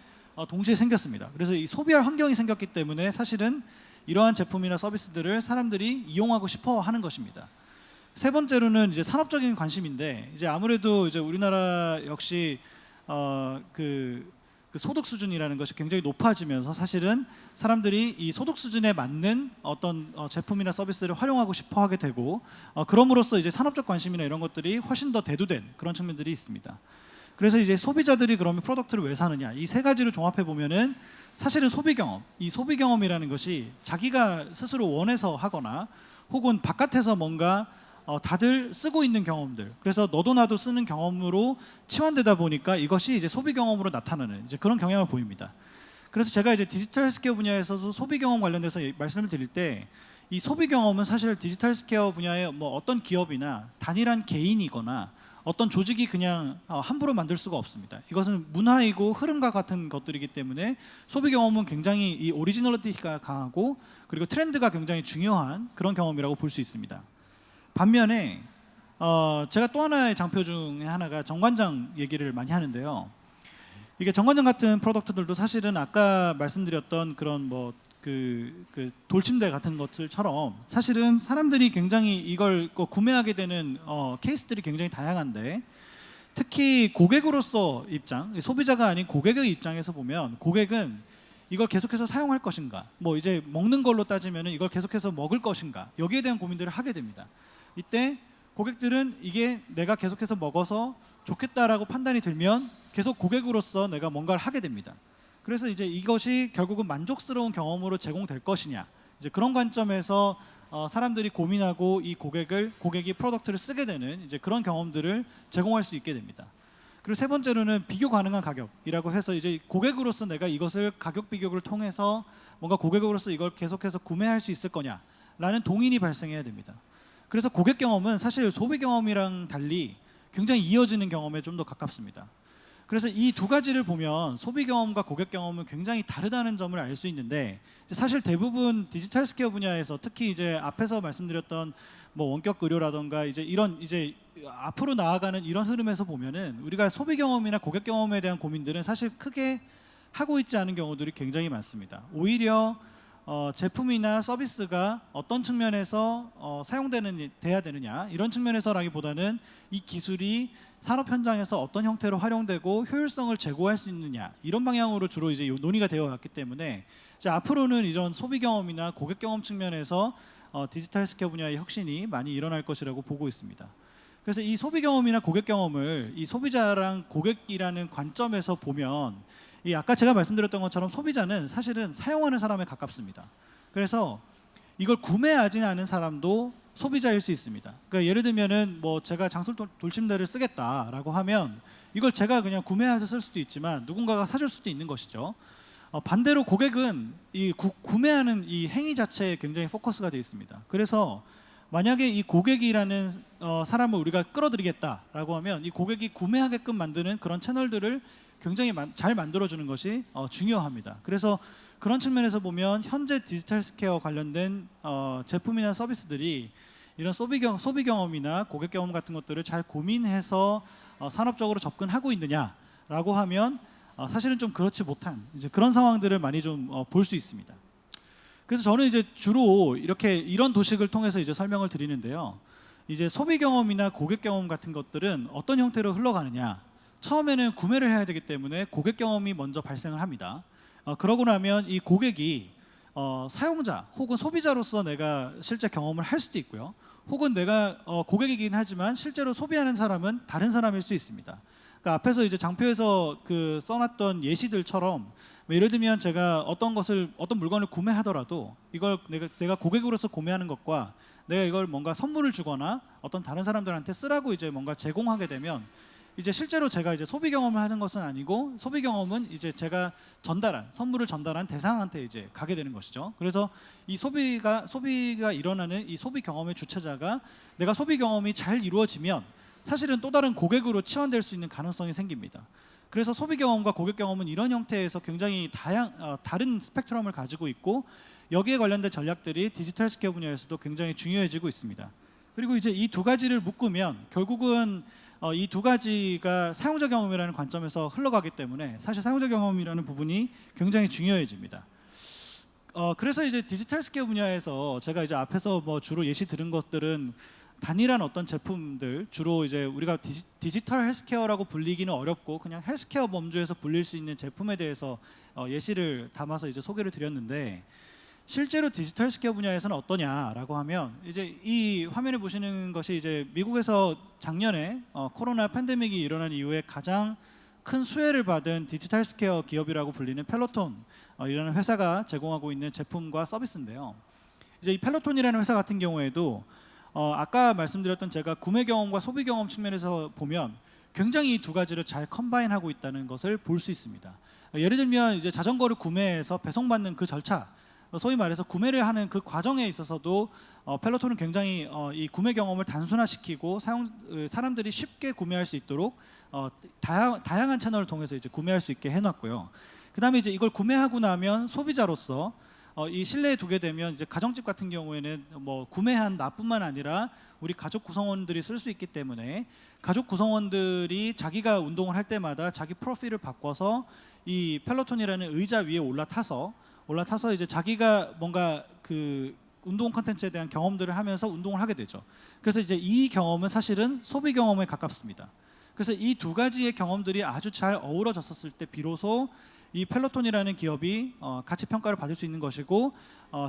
동시에 생겼습니다. 그래서 이 소비할 환경이 생겼기 때문에 사실은 이러한 제품이나 서비스들을 사람들이 이용하고 싶어 하는 것입니다. 세 번째로는 이제 산업적인 관심인데, 이제 아무래도 이제 우리나라 역시 그 소득 수준이라는 것이 굉장히 높아지면서 사실은 사람들이 이 소득 수준에 맞는 어떤 제품이나 서비스를 활용하고 싶어 하게 되고 그럼으로써 이제 산업적 관심이나 이런 것들이 훨씬 더 대두된 그런 측면들이 있습니다. 그래서 이제 소비자들이 그러면 프로덕트를 왜 사느냐, 이 세 가지를 종합해 보면은 사실은 소비 경험, 이 소비 경험이라는 것이 자기가 스스로 원해서 하거나 혹은 바깥에서 뭔가 다들 쓰고 있는 경험들, 그래서 너도 나도 쓰는 경험으로 치환되다 보니까 이것이 이제 소비 경험으로 나타나는 이제 그런 경향을 보입니다. 그래서 제가 이제 디지털 헬스케어 분야에서도 소비 경험 관련돼서 말씀을 드릴 때 이 소비 경험은 사실 디지털 헬스케어 분야의 뭐 어떤 기업이나 단일한 개인이거나 어떤 조직이 그냥 함부로 만들 수가 없습니다. 이것은 문화이고 흐름과 같은 것들이기 때문에 소비 경험은 굉장히 이 오리지널리티가 강하고 그리고 트렌드가 굉장히 중요한 그런 경험이라고 볼 수 있습니다. 반면에 제가 또 하나의 장표 중에 하나가 정관장 얘기를 많이 하는데요. 이게 정관장 같은 프로덕트들도 사실은 아까 말씀드렸던 그런 뭐 그 돌침대 같은 것들처럼 사실은 사람들이 굉장히 이걸 구매하게 되는 케이스들이 굉장히 다양한데 특히 고객으로서 입장, 소비자가 아닌 고객의 입장에서 보면 고객은 이걸 계속해서 사용할 것인가, 뭐 이제 먹는 걸로 따지면 이걸 계속해서 먹을 것인가, 여기에 대한 고민들을 하게 됩니다. 이때 고객들은 이게 내가 계속해서 먹어서 좋겠다라고 판단이 들면 계속 고객으로서 내가 뭔가를 하게 됩니다. 그래서 이제 이것이 결국은 만족스러운 경험으로 제공될 것이냐, 이제 그런 관점에서 사람들이 고민하고 이 고객이 프로덕트를 쓰게 되는 이제 그런 경험들을 제공할 수 있게 됩니다. 그리고 세 번째로는 비교 가능한 가격이라고 해서 이제 고객으로서 내가 이것을 가격 비교를 통해서 뭔가 고객으로서 이걸 계속해서 구매할 수 있을 거냐라는 동인이 발생해야 됩니다. 그래서 고객 경험은 사실 소비 경험이랑 달리 굉장히 이어지는 경험에 좀 더 가깝습니다. 그래서 이 두 가지를 보면 소비 경험과 고객 경험은 굉장히 다르다는 점을 알 수 있는데 사실 대부분 디지털 스퀘어 분야에서 특히 이제 앞에서 말씀드렸던 뭐 원격 의료라던가 이제 이런 이제 앞으로 나아가는 이런 흐름에서 보면은 우리가 소비 경험이나 고객 경험에 대한 고민들은 사실 크게 하고 있지 않은 경우들이 굉장히 많습니다. 오히려 제품이나 서비스가 어떤 측면에서 돼야 되느냐 이런 측면에서라기보다는 이 기술이 산업 현장에서 어떤 형태로 활용되고 효율성을 제고할 수 있느냐 이런 방향으로 주로 이제 논의가 되어 왔기 때문에 이제 앞으로는 이런 소비 경험이나 고객 경험 측면에서 디지털 스퀘어 분야의 혁신이 많이 일어날 것이라고 보고 있습니다. 그래서 이 소비 경험이나 고객 경험을 이 소비자랑 고객이라는 관점에서 보면 이 아까 제가 말씀드렸던 것처럼 소비자는 사실은 사용하는 사람에 가깝습니다. 그래서 이걸 구매하지 않은 사람도 소비자일 수 있습니다. 그러니까 예를 들면은 뭐 제가 장솔 돌침대를 쓰겠다라고 하면 이걸 제가 그냥 구매해서 쓸 수도 있지만 누군가가 사줄 수도 있는 것이죠. 반대로 고객은 이 구매하는 이 행위 자체에 굉장히 포커스가 되어 있습니다. 그래서 만약에 이 고객이라는 사람을 우리가 끌어들이겠다라고 하면 이 고객이 구매하게끔 만드는 그런 채널들을 굉장히 잘 만들어주는 것이 중요합니다. 그래서 그런 측면에서 보면 현재 디지털 스퀘어 관련된 제품이나 서비스들이 이런 소비 경험이나 고객 경험 같은 것들을 잘 고민해서 산업적으로 접근하고 있느냐라고 하면 사실은 좀 그렇지 못한 이제 그런 상황들을 많이 좀 볼 수 있습니다. 그래서 저는 이제 주로 이런 도식을 통해서 이제 설명을 드리는데요. 이제 소비 경험이나 고객 경험 같은 것들은 어떤 형태로 흘러가느냐. 처음에는 구매를 해야 되기 때문에 고객 경험이 먼저 발생을 합니다. 그러고 나면 이 고객이 사용자 혹은 소비자로서 내가 실제 경험을 할 수도 있고요. 혹은 내가 고객이긴 하지만 실제로 소비하는 사람은 다른 사람일 수 있습니다. 그러니까 앞에서 이제 장표에서 써놨던 예시들처럼 예를 들면 제가 어떤 물건을 구매하더라도 이걸 내가 고객으로서 구매하는 것과 내가 이걸 뭔가 선물을 주거나 어떤 다른 사람들한테 쓰라고 이제 뭔가 제공하게 되면 이제 실제로 제가 이제 소비 경험을 하는 것은 아니고 소비 경험은 이제 제가 선물을 전달한 대상한테 이제 가게 되는 것이죠. 그래서 이 소비가 일어나는 이 소비 경험의 주체자가 내가 소비 경험이 잘 이루어지면 사실은 또 다른 고객으로 치환될 수 있는 가능성이 생깁니다. 그래서 소비 경험과 고객 경험은 이런 형태에서 굉장히 다른 스펙트럼을 가지고 있고 여기에 관련된 전략들이 디지털 스퀘어 분야에서도 굉장히 중요해지고 있습니다. 그리고 이제 이 두 가지를 묶으면 결국은 이 두 가지가 사용자 경험이라는 관점에서 흘러가기 때문에 사실 사용자 경험이라는 부분이 굉장히 중요해집니다. 그래서 이제 디지털 스퀘어 분야에서 제가 이제 앞에서 뭐 주로 예시 들은 것들은 단일한 어떤 제품들, 주로 이제 우리가 디지털 헬스케어라고 불리기는 어렵고 그냥 헬스케어 범주에서 불릴 수 있는 제품에 대해서 예시를 담아서 이제 소개를 드렸는데, 실제로 디지털 헬스케어 분야에서는 어떠냐라고 하면, 이제 이 화면에 보시는 것이 이제 미국에서 작년에 코로나 팬데믹이 일어난 이후에 가장 큰 수혜를 받은 디지털 헬스케어 기업이라고 불리는 펠로톤 이라는 회사가 제공하고 있는 제품과 서비스인데요. 이제 이 펠로톤이라는 회사 같은 경우에도 아까 말씀드렸던 제가 구매 경험과 소비 경험 측면에서 보면 굉장히 이 두 가지를 잘 컴바인하고 있다는 것을 볼 수 있습니다. 예를 들면 이제 자전거를 구매해서 배송받는 그 절차, 소위 말해서 구매를 하는 그 과정에 있어서도 펠로톤은 굉장히 이 구매 경험을 단순화시키고 사람들이 쉽게 구매할 수 있도록 다양한 채널을 통해서 이제 구매할 수 있게 해놨고요. 그다음에 이제 이걸 구매하고 나면 소비자로서 이 실내에 두게 되면 이제 가정집 같은 경우에는 뭐 구매한 나뿐만 아니라 우리 가족 구성원들이 쓸 수 있기 때문에 가족 구성원들이 자기가 운동을 할 때마다 자기 프로필을 바꿔서 이 펠로톤이라는 의자 위에 올라타서 이제 자기가 뭔가 그 운동 컨텐츠에 대한 경험들을 하면서 운동을 하게 되죠. 그래서 이제 이 경험은 사실은 소비 경험에 가깝습니다. 그래서 이 두 가지의 경험들이 아주 잘 어우러졌었을 때 비로소 이 펠로톤이라는 기업이 가치 평가를 받을 수 있는 것이고,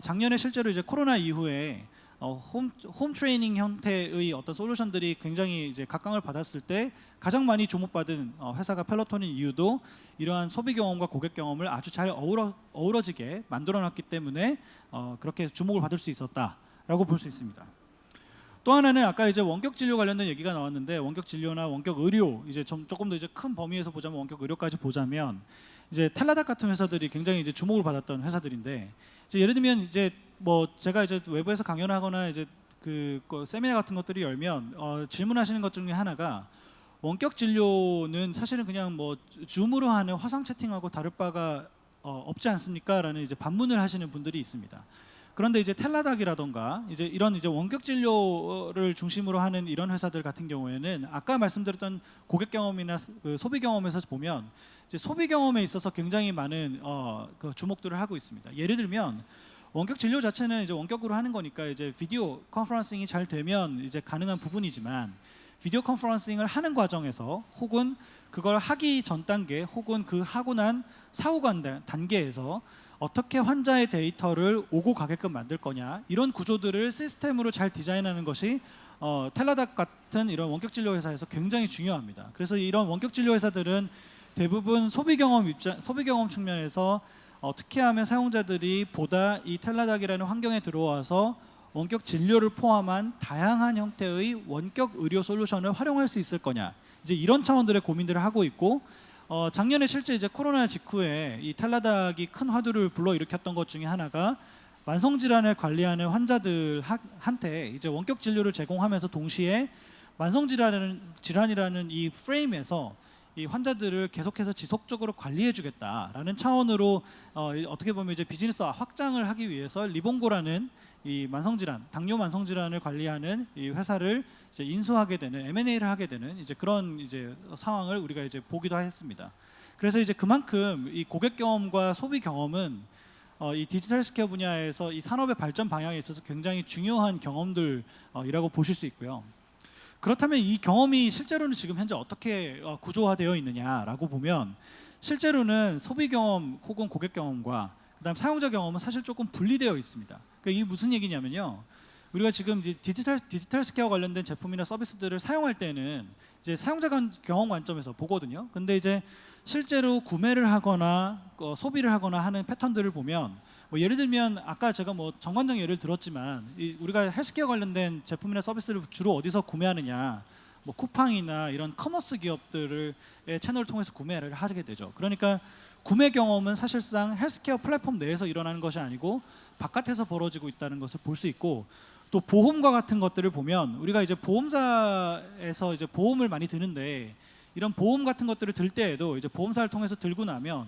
작년에 실제로 이제 코로나 이후에 홈 트레이닝 형태의 어떤 솔루션들이 굉장히 이제 각광을 받았을 때 가장 많이 주목받은 회사가 펠로톤인 이유도 이러한 소비 경험과 고객 경험을 아주 잘 어우러지게 만들어놨기 때문에 그렇게 주목을 받을 수 있었다라고 볼 수 있습니다. 또 하나는 아까 이제 원격 진료 관련된 얘기가 나왔는데, 원격 진료나 원격 의료, 이제 조금 더 이제 큰 범위에서 보자면 원격 의료까지 보자면 이제 텔라닥 같은 회사들이 굉장히 이제 주목을 받았던 회사들인데, 이제 예를 들면 이제 뭐 제가 이제 외부에서 강연을 하거나 이제 그 세미나 같은 것들이 열면 질문하시는 것 중에 하나가, 원격 진료는 사실은 그냥 뭐 줌으로 하는 화상 채팅하고 다를 바가 없지 않습니까?라는 이제 반문을 하시는 분들이 있습니다. 그런데 이제 텔라닥이라던가 이제 이런 이제 원격 진료를 중심으로 하는 이런 회사들 같은 경우에는 아까 말씀드렸던 고객 경험이나 그 소비 경험에서 보면 이제 소비 경험에 있어서 굉장히 많은 그 주목들을 하고 있습니다. 예를 들면 원격 진료 자체는 이제 원격으로 하는 거니까 이제 비디오 컨퍼런싱이 잘 되면 이제 가능한 부분이지만, 비디오 컨퍼런싱을 하는 과정에서 혹은 그걸 하기 전 단계 혹은 그 하고 난 사후 단계에서 어떻게 환자의 데이터를 오고 가게끔 만들 거냐, 이런 구조들을 시스템으로 잘 디자인하는 것이 텔라닥 같은 이런 원격 진료 회사에서 굉장히 중요합니다. 그래서 이런 원격 진료 회사들은 대부분 소비 경험 측면에서 어떻게 하면 사용자들이 보다 이 텔라닥이라는 환경에 들어와서 원격 진료를 포함한 다양한 형태의 원격 의료 솔루션을 활용할 수 있을 거냐, 이제 이런 차원들의 고민들을 하고 있고, 작년에 실제 이제 코로나 직후에 이 텔라닥이 큰 화두를 불러일으켰던 것 중에 하나가 만성 질환을 관리하는 환자들한테 이제 원격 진료를 제공하면서 동시에 만성 질환이라는 이 프레임에서 이 환자들을 계속해서 지속적으로 관리해주겠다라는 차원으로 어떻게 보면 이제 비즈니스 확장을 하기 위해서 리본고라는 이 당뇨 만성 질환을 관리하는 이 회사를 이제 인수하게 되는, M&A를 하게 되는 이제 그런 이제 상황을 우리가 이제 보기도 했습니다. 그래서 이제 그만큼 이 고객 경험과 소비 경험은 이 디지털 헬스케어 분야에서 이 산업의 발전 방향에 있어서 굉장히 중요한 경험들이라고 보실 수 있고요. 그렇다면 이 경험이 실제로는 지금 현재 어떻게 구조화되어 있느냐라고 보면, 실제로는 소비 경험 혹은 고객 경험과 그다음 사용자 경험은 사실 조금 분리되어 있습니다. 그러니까 이게 무슨 얘기냐면요, 우리가 지금 이제 디지털 헬스케어 관련된 제품이나 서비스들을 사용할 때는 이제 사용자 경험 관점에서 보거든요. 근데 이제 실제로 구매를 하거나 소비를 하거나 하는 패턴들을 보면, 뭐 예를 들면 아까 제가 뭐 정관적 예를 들었지만 우리가 헬스케어 관련된 제품이나 서비스를 주로 어디서 구매하느냐, 뭐 쿠팡이나 이런 커머스 기업들의 채널을 통해서 구매를 하게 되죠. 그러니까 구매 경험은 사실상 헬스케어 플랫폼 내에서 일어나는 것이 아니고 바깥에서 벌어지고 있다는 것을 볼 수 있고, 또 보험과 같은 것들을 보면 우리가 이제 보험사에서 이제 보험을 많이 드는데, 이런 보험 같은 것들을 들 때에도 이제 보험사를 통해서 들고 나면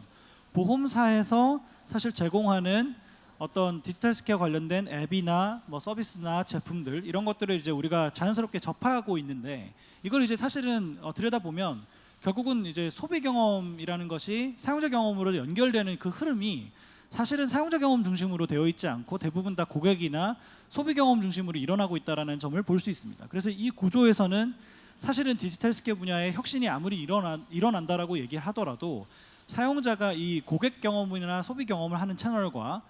보험사에서 사실 제공하는 어떤 디지털 헬스케어 관련된 앱이나 뭐 서비스나 제품들, 이런 것들을 이제 우리가 자연스럽게 접하고 있는데, 이걸 이제 사실은 들여다보면 결국은 이제 소비 경험이라는 것이 사용자 경험으로 연결되는 그 흐름이 사실은 사용자 경험 중심으로 되어 있지 않고 대부분 다 고객이나 소비 경험 중심으로 일어나고 있다는 점을 볼 수 있습니다. 그래서 이 구조에서는 사실은 디지털 헬스케어 분야의 혁신이 아무리 일어난다라고 얘기를 하더라도 사용자가 이 고객 경험이나 소비 경험을 하는 채널과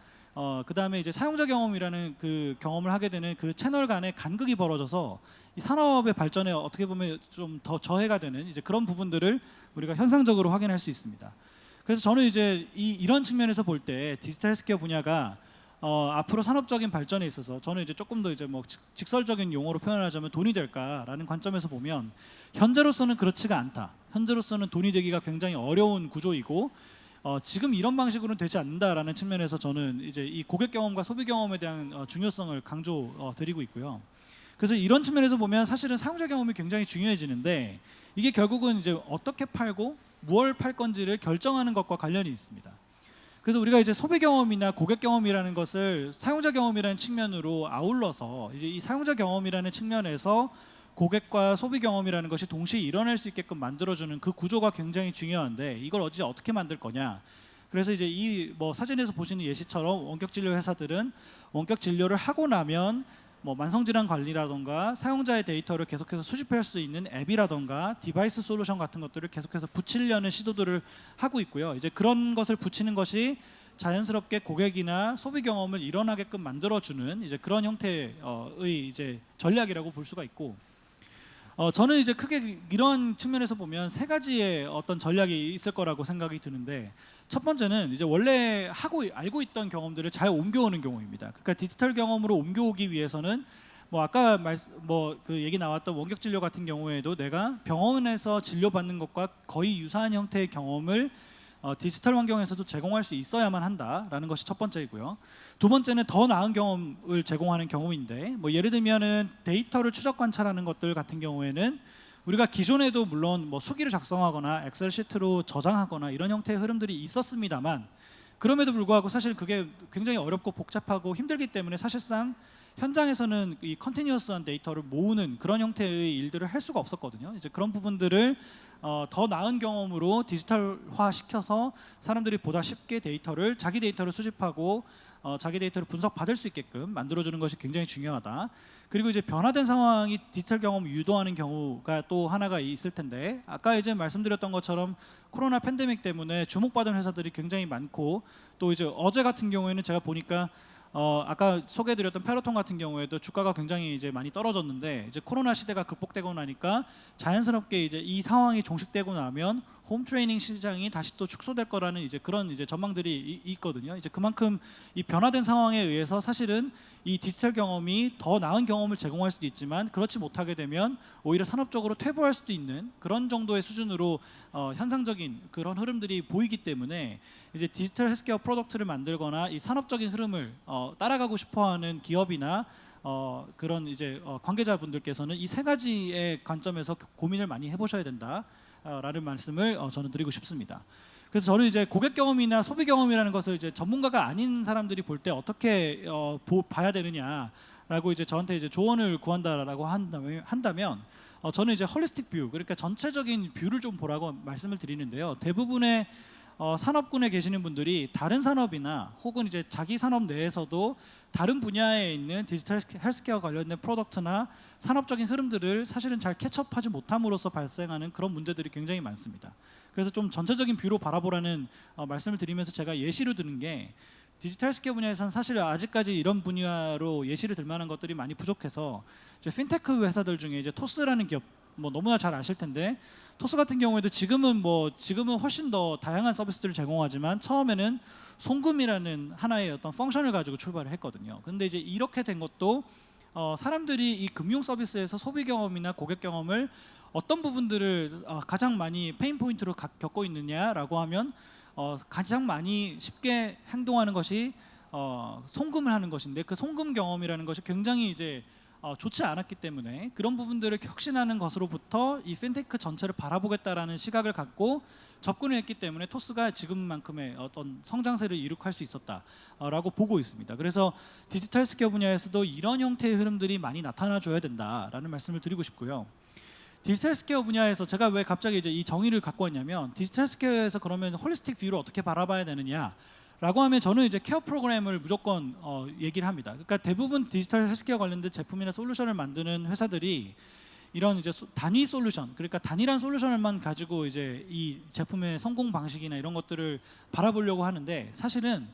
그다음에 이제 사용자 경험이라는 그 경험을 하게 되는 그 채널 간의 간극이 벌어져서 이 산업의 발전에 어떻게 보면 좀 더 저해가 되는 이제 그런 부분들을 우리가 현상적으로 확인할 수 있습니다. 그래서 저는 이제 이런 측면에서 볼 때 디지털 헬스케어 분야가 앞으로 산업적인 발전에 있어서 저는 이제 조금 더 이제 뭐 직설적인 용어로 표현하자면 돈이 될까라는 관점에서 보면 현재로서는 그렇지가 않다. 현재로서는 돈이 되기가 굉장히 어려운 구조이고 지금 이런 방식으로는 되지 않는다라는 측면에서 저는 이제 이 고객 경험과 소비 경험에 대한 중요성을 강조 드리고 있고요. 그래서 이런 측면에서 보면 사실은 사용자 경험이 굉장히 중요해지는데 이게 결국은 이제 어떻게 팔고 무엇을 팔 건지를 결정하는 것과 관련이 있습니다. 그래서 우리가 이제 소비 경험이나 고객 경험이라는 것을 사용자 경험이라는 측면으로 아울러서 이제 이 사용자 경험이라는 측면에서 고객과 소비 경험이라는 것이 동시에 일어날 수 있게끔 만들어주는 그 구조가 굉장히 중요한데 이걸 어떻게 만들 거냐. 그래서 이제 이 뭐 사진에서 보시는 예시처럼 원격 진료 회사들은 원격 진료를 하고 나면 뭐 만성질환 관리라던가 사용자의 데이터를 계속해서 수집할 수 있는 앱이라던가 디바이스 솔루션 같은 것들을 계속해서 붙이려는 시도들을 하고 있고요. 이제 그런 것을 붙이는 것이 자연스럽게 고객이나 소비 경험을 일어나게끔 만들어주는 이제 그런 형태의 이제 전략이라고 볼 수가 있고, 저는 이제 크게 이런 측면에서 보면 세 가지의 어떤 전략이 있을 거라고 생각이 드는데, 첫 번째는 이제 원래 알고 있던 경험들을 잘 옮겨오는 경우입니다. 그러니까 디지털 경험으로 옮겨오기 위해서는 뭐 아까 그 얘기 나왔던 원격 진료 같은 경우에도 내가 병원에서 진료받는 것과 거의 유사한 형태의 경험을 디지털 환경에서도 제공할 수 있어야만 한다라는 것이 첫 번째이고요. 두 번째는 더 나은 경험을 제공하는 경우인데, 뭐 예를 들면은 데이터를 추적 관찰하는 것들 같은 경우에는 우리가 기존에도 물론 뭐 수기를 작성하거나 엑셀 시트로 저장하거나 이런 형태의 흐름들이 있었습니다만, 그럼에도 불구하고 사실 그게 굉장히 어렵고 복잡하고 힘들기 때문에 사실상 현장에서는 이 컨티뉴어스한 데이터를 모으는 그런 형태의 일들을 할 수가 없었거든요. 이제 그런 부분들을 더 나은 경험으로 디지털화 시켜서 사람들이 보다 쉽게 자기 데이터를 수집하고 자기 데이터를 분석받을 수 있게끔 만들어주는 것이 굉장히 중요하다. 그리고 이제 변화된 상황이 디지털 경험을 유도하는 경우가 또 하나가 있을 텐데, 아까 이제 말씀드렸던 것처럼 코로나 팬데믹 때문에 주목받은 회사들이 굉장히 많고, 또 이제 어제 같은 경우에는 제가 보니까 아까 소개해드렸던 페로톤 같은 경우에도 주가가 굉장히 이제 많이 떨어졌는데, 이제 코로나 시대가 극복되고 나니까 자연스럽게 이제 이 상황이 종식되고 나면 홈 트레이닝 시장이 다시 또 축소될 거라는 이제 그런 이제 전망들이 있거든요. 이제 그만큼 이 변화된 상황에 의해서 사실은 이 디지털 경험이 더 나은 경험을 제공할 수도 있지만, 그렇지 못하게 되면 오히려 산업적으로 퇴보할 수도 있는 그런 정도의 수준으로 현상적인 그런 흐름들이 보이기 때문에 이제 디지털 헬스케어 프로덕트를 만들거나 이 산업적인 흐름을 따라가고 싶어하는 기업이나 그런 이제 관계자분들께서는 이 세 가지의 관점에서 고민을 많이 해보셔야 된다라는 말씀을 저는 드리고 싶습니다. 그래서 저는 이제 고객 경험이나 소비 경험이라는 것을 이제 전문가가 아닌 사람들이 볼 때 어떻게 봐야 되느냐라고 이제 저한테 이제 조언을 구한다라고 한다면 저는 이제 홀리스틱 뷰, 그러니까 전체적인 뷰를 좀 보라고 말씀을 드리는데요. 대부분의 산업군에 계시는 분들이 다른 산업이나 혹은 이제 자기 산업 내에서도 다른 분야에 있는 디지털 헬스케어 관련된 프로덕트나 산업적인 흐름들을 사실은 잘 캐치업하지 못함으로써 발생하는 그런 문제들이 굉장히 많습니다. 그래서 좀 전체적인 뷰로 바라보라는 말씀을 드리면서 제가 예시로 드는 게, 디지털 헬스케어 분야에서는 사실 아직까지 이런 분야로 예시를 들 만한 것들이 많이 부족해서 이제 핀테크 회사들 중에 이제 토스라는 기업, 뭐 너무나 잘 아실 텐데, 토스 같은 경우에도 지금은 훨씬 더 다양한 서비스들을 제공하지만 처음에는 송금이라는 하나의 어떤 펑션을 가지고 출발을 했거든요. 근데 이제 이렇게 된 것도 사람들이 이 금융 서비스에서 소비 경험이나 고객 경험을 어떤 부분들을 가장 많이 페인 포인트로 겪고 있느냐라고 하면 가장 많이 쉽게 행동하는 것이 송금을 하는 것인데, 그 송금 경험이라는 것이 굉장히 이제 좋지 않았기 때문에 그런 부분들을 혁신하는 것으로부터 이 핀테크 전체를 바라보겠다라는 시각을 갖고 접근을 했기 때문에 토스가 지금만큼의 어떤 성장세를 이룩할 수 있었다라고 보고 있습니다. 그래서 디지털 헬스케어 분야에서도 이런 형태의 흐름들이 많이 나타나줘야 된다라는 말씀을 드리고 싶고요. 디지털 헬스케어 분야에서 제가 왜 갑자기 이제 이 정의를 갖고 왔냐면, 디지털 헬스케어에서 그러면 홀리스틱 뷰를 어떻게 바라봐야 되느냐라고 라고 하면 저는 이제 케어 프로그램을 무조건 얘기를 합니다. 그러니까 대부분 디지털 헬스케어 관련된 제품이나 솔루션을 만드는 회사들이 이런 이제 단위 솔루션, 그러니까 단일한 솔루션을만 가지고 이제 이 제품의 성공 방식이나 이런 것들을 바라보려고 하는데, 사실은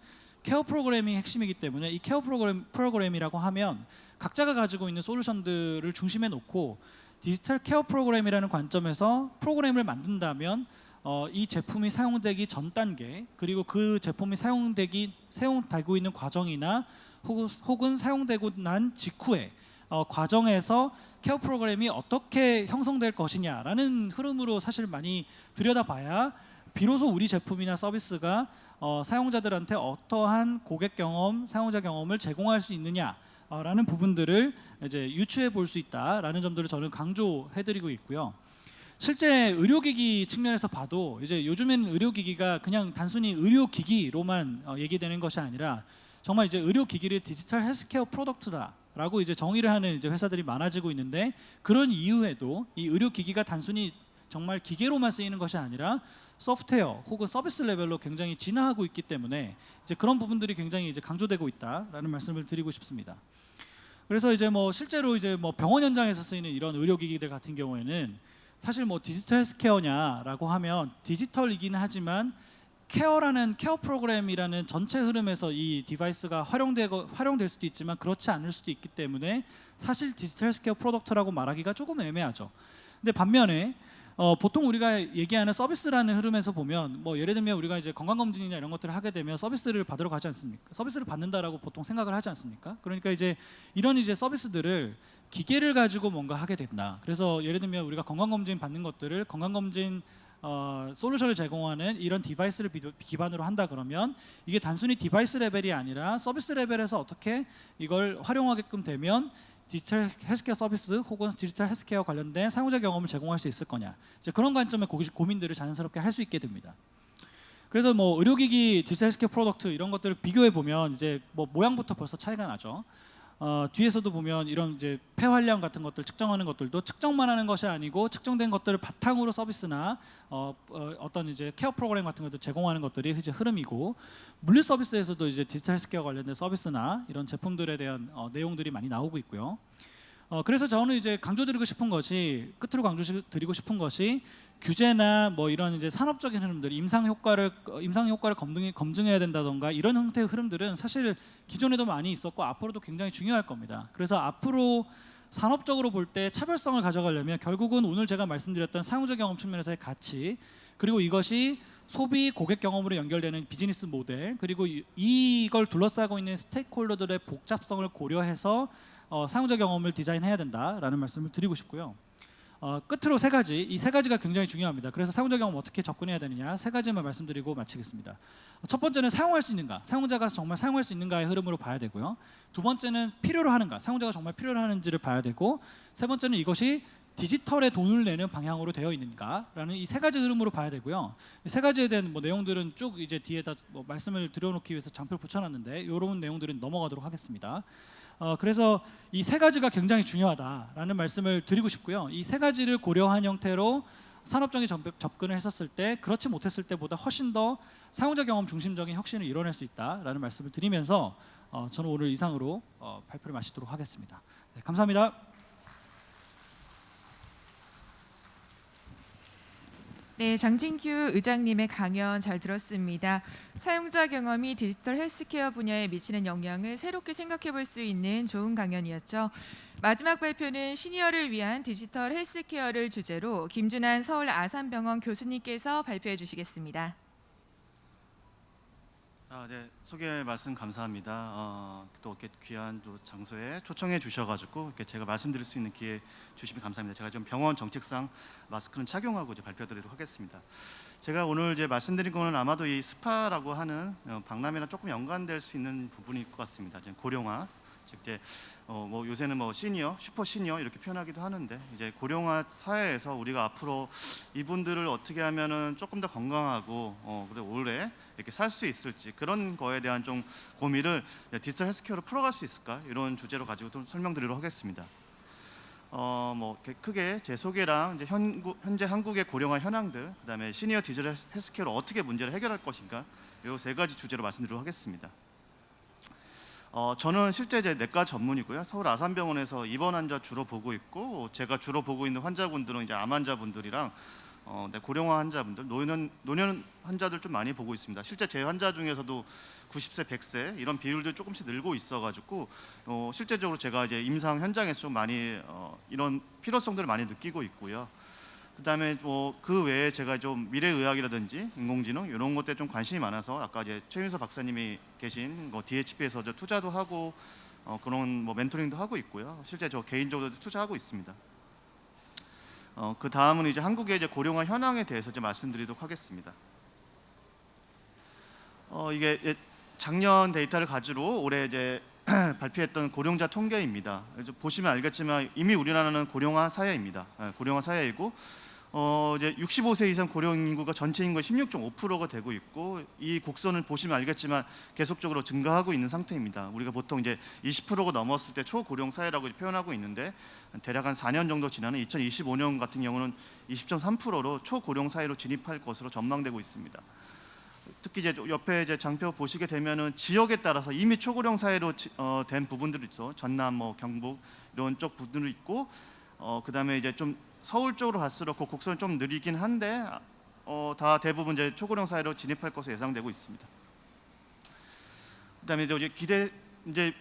케어 프로그램이 핵심이기 때문에 이 케어 프로그램이라고 하면 각자가 가지고 있는 솔루션들을 중심에 놓고 디지털 케어 프로그램이라는 관점에서 프로그램을 만든다면 이 제품이 사용되기 전 단계, 그리고 그 제품이 사용되고 있는 과정이나 혹은 사용되고 난 직후에 과정에서 케어 프로그램이 어떻게 형성될 것이냐라는 흐름으로 사실 많이 들여다봐야 비로소 우리 제품이나 서비스가 사용자들한테 어떠한 고객 경험, 사용자 경험을 제공할 수 있느냐라는 부분들을 이제 유추해 볼 수 있다라는 점들을 저는 강조해드리고 있고요. 실제 의료기기 측면에서 봐도 이제 요즘엔 의료기기가 그냥 단순히 의료기기로만 얘기되는 것이 아니라 정말 이제 의료기기를 디지털 헬스케어 프로덕트다라고 이제 정의를 하는 이제 회사들이 많아지고 있는데, 그런 이유에도 이 의료기기가 단순히 정말 기계로만 쓰이는 것이 아니라 소프트웨어 혹은 서비스 레벨로 굉장히 진화하고 있기 때문에 이제 그런 부분들이 굉장히 이제 강조되고 있다라는 말씀을 드리고 싶습니다. 그래서 이제 뭐 실제로 이제 뭐 병원 현장에서 쓰이는 이런 의료기기들 같은 경우에는 사실 뭐 디지털 헬스케어냐라고 하면 디지털이긴 하지만 케어라는 케어 프로그램이라는 전체 흐름에서 이 디바이스가 활용될 수도 있지만 그렇지 않을 수도 있기 때문에 사실 디지털 헬스케어 프로덕트라고 말하기가 조금 애매하죠. 근데 반면에 보통 우리가 얘기하는 서비스라는 흐름에서 보면 뭐 예를 들면 우리가 이제 건강검진이나 이런 것들을 하게 되면 서비스를 받으러 가지 않습니까? 서비스를 받는다라고 보통 생각을 하지 않습니까? 그러니까 이제 이런 이제 서비스들을 기계를 가지고 뭔가 하게 된다. 그래서 예를 들면 우리가 건강검진 받는 것들을 건강검진 솔루션을 제공하는 이런 디바이스를 기반으로 한다 그러면 이게 단순히 디바이스 레벨이 아니라 서비스 레벨에서 어떻게 이걸 활용하게끔 되면 디지털 헬스케어 서비스 혹은 디지털 헬스케어 관련된 사용자 경험을 제공할 수 있을 거냐, 이제 그런 관점의 고민들을 자연스럽게 할 수 있게 됩니다. 그래서 뭐 의료기기, 디지털 헬스케어 프로덕트 이런 것들을 비교해 보면 이제 뭐 모양부터 벌써 차이가 나죠. 뒤에서도 보면 이런 이제 폐활량 같은 것들 측정하는 것들도 측정만 하는 것이 아니고 측정된 것들을 바탕으로 서비스나 어떤 이제 케어 프로그램 같은 것들 제공하는 것들이 이제 흐름이고, 물류 서비스에서도 이제 디지털 헬스케어 관련된 서비스나 이런 제품들에 대한 내용들이 많이 나오고 있고요. 그래서 저는 이제 강조드리고 싶은 것이, 끝으로 강조드리고 싶은 것이 규제나 뭐 이런 이제 산업적인 흐름들, 임상 효과를 검증해야 된다던가 이런 형태의 흐름들은 사실 기존에도 많이 있었고 앞으로도 굉장히 중요할 겁니다. 그래서 앞으로 산업적으로 볼 때 차별성을 가져가려면 결국은 오늘 제가 말씀드렸던 사용자 경험 측면에서의 가치, 그리고 이것이 소비 고객 경험으로 연결되는 비즈니스 모델, 그리고 이걸 둘러싸고 있는 스테이크홀더들의 복잡성을 고려해서 사용자 경험을 디자인해야 된다라는 말씀을 드리고 싶고요. 끝으로 이 세 가지가 굉장히 중요합니다. 그래서 사용자 경험 어떻게 접근해야 되느냐, 세 가지만 말씀드리고 마치겠습니다. 첫 번째는 사용할 수 있는가, 사용자가 정말 사용할 수 있는가의 흐름으로 봐야 되고요. 두 번째는 필요로 하는가, 사용자가 정말 필요로 하는지를 봐야 되고, 세 번째는 이것이 디지털에 돈을 내는 방향으로 되어 있는가라는 이 세 가지 흐름으로 봐야 되고요. 이 세 가지에 대한 뭐 내용들은 쭉 이제 뒤에다 뭐 말씀을 드려놓기 위해서 장표를 붙여놨는데 이런 내용들은 넘어가도록 하겠습니다. 그래서 이 세 가지가 굉장히 중요하다라는 말씀을 드리고 싶고요. 이 세 가지를 고려한 형태로 산업적인 접근을 했었을 때 그렇지 못했을 때보다 훨씬 더 사용자 경험 중심적인 혁신을 이뤄낼 수 있다라는 말씀을 드리면서 저는 오늘 이상으로 발표를 마치도록 하겠습니다. 네, 감사합니다. 네, 장진규 의장님의 강연 잘 들었습니다. 사용자 경험이 디지털 헬스케어 분야에 미치는 영향을 새롭게 생각해 볼 수 있는 좋은 강연이었죠. 마지막 발표는 시니어를 위한 디지털 헬스케어를 주제로 김준환 서울 아산병원 교수님께서 발표해 주시겠습니다. 네, 소개 말씀 감사합니다. 또 이렇게 귀한 장소에 초청해 주셔가지고 이렇게 제가 말씀드릴 수 있는 기회 주시면 감사합니다. 제가 좀 병원 정책상 마스크는 착용하고 이제 발표드리도록 하겠습니다. 제가 오늘 이제 말씀드린 거는 아마도 이 스파라고 하는 박람회랑 조금 연관될 수 있는 부분일 것 같습니다. 이제 고령화, 즉 이제 뭐 요새는 뭐 시니어, 슈퍼 시니어 이렇게 표현하기도 하는데, 이제 고령화 사회에서 우리가 앞으로 이분들을 어떻게 하면은 조금 더 건강하고 그리고 오래 이렇게 살 수 있을지, 그런 거에 대한 좀 고민을 디지털 헬스케어로 풀어갈 수 있을까, 이런 주제로 가지고 좀 설명드리도록 하겠습니다. 뭐 이렇게 크게 제 소개랑 이제 현재 한국의 고령화 현황들, 그다음에 시니어 디지털 헬스케어로 어떻게 문제를 해결할 것인가, 이 세 가지 주제로 말씀드리도록 하겠습니다. 저는 실제 이제 내과 전문이고요. 서울 아산병원에서 입원 환자 주로 보고 있고, 제가 주로 보고 있는 환자분들은 이제 암 환자분들이랑 고령화 환자분들, 노년 환자들 좀 많이 보고 있습니다. 실제 제 환자 중에서도 90세, 100세 이런 비율들 조금씩 늘고 있어가지고 실제적으로 제가 이제 임상 현장에서 좀 많이 이런 필요성들을 많이 느끼고 있고요. 그다음에 뭐 그 외에 제가 좀 미래의학이라든지 인공지능 이런 것들에 좀 관심이 많아서 아까 이제 최윤서 박사님이 계신 DHP에서 저 투자도 하고 그런 뭐 멘토링도 하고 있고요. 실제 저 개인적으로도 투자하고 있습니다. 그 다음은 이제 한국의 이제 고령화 현황에 대해서 좀 말씀드리도록 하겠습니다. 이게 작년 데이터를 가지고 올해 이제 발표했던 고령자 통계입니다. 보시면 알겠지만 이미 우리나라는 고령화 사회입니다. 고령화 사회이고 이제 65세 이상 고령 인구가 전체 인구의 16.5%가 되고 있고, 이 곡선을 보시면 알겠지만 계속적으로 증가하고 있는 상태입니다. 우리가 보통 이제 20%가 넘었을 때 초고령 사회라고 표현하고 있는데, 대략 한 4년 정도 지나는 2025년 같은 경우는 20.3%로 초고령 사회로 진입할 것으로 전망되고 있습니다. 특히 이제 옆에 이제 장표 보시게 되면은 지역에 따라서 이미 초고령 사회로 된 부분들이 있어. 전남, 뭐 경북 이런 쪽 부분들이 있고, 그다음에 이제 좀 서울 쪽으로 갈수록 그 곡선이 좀 느리긴 한데 다 대부분 이제 초고령 사회로 진입할 것으로 예상되고 있습니다. 그다음에 이제 기대 이제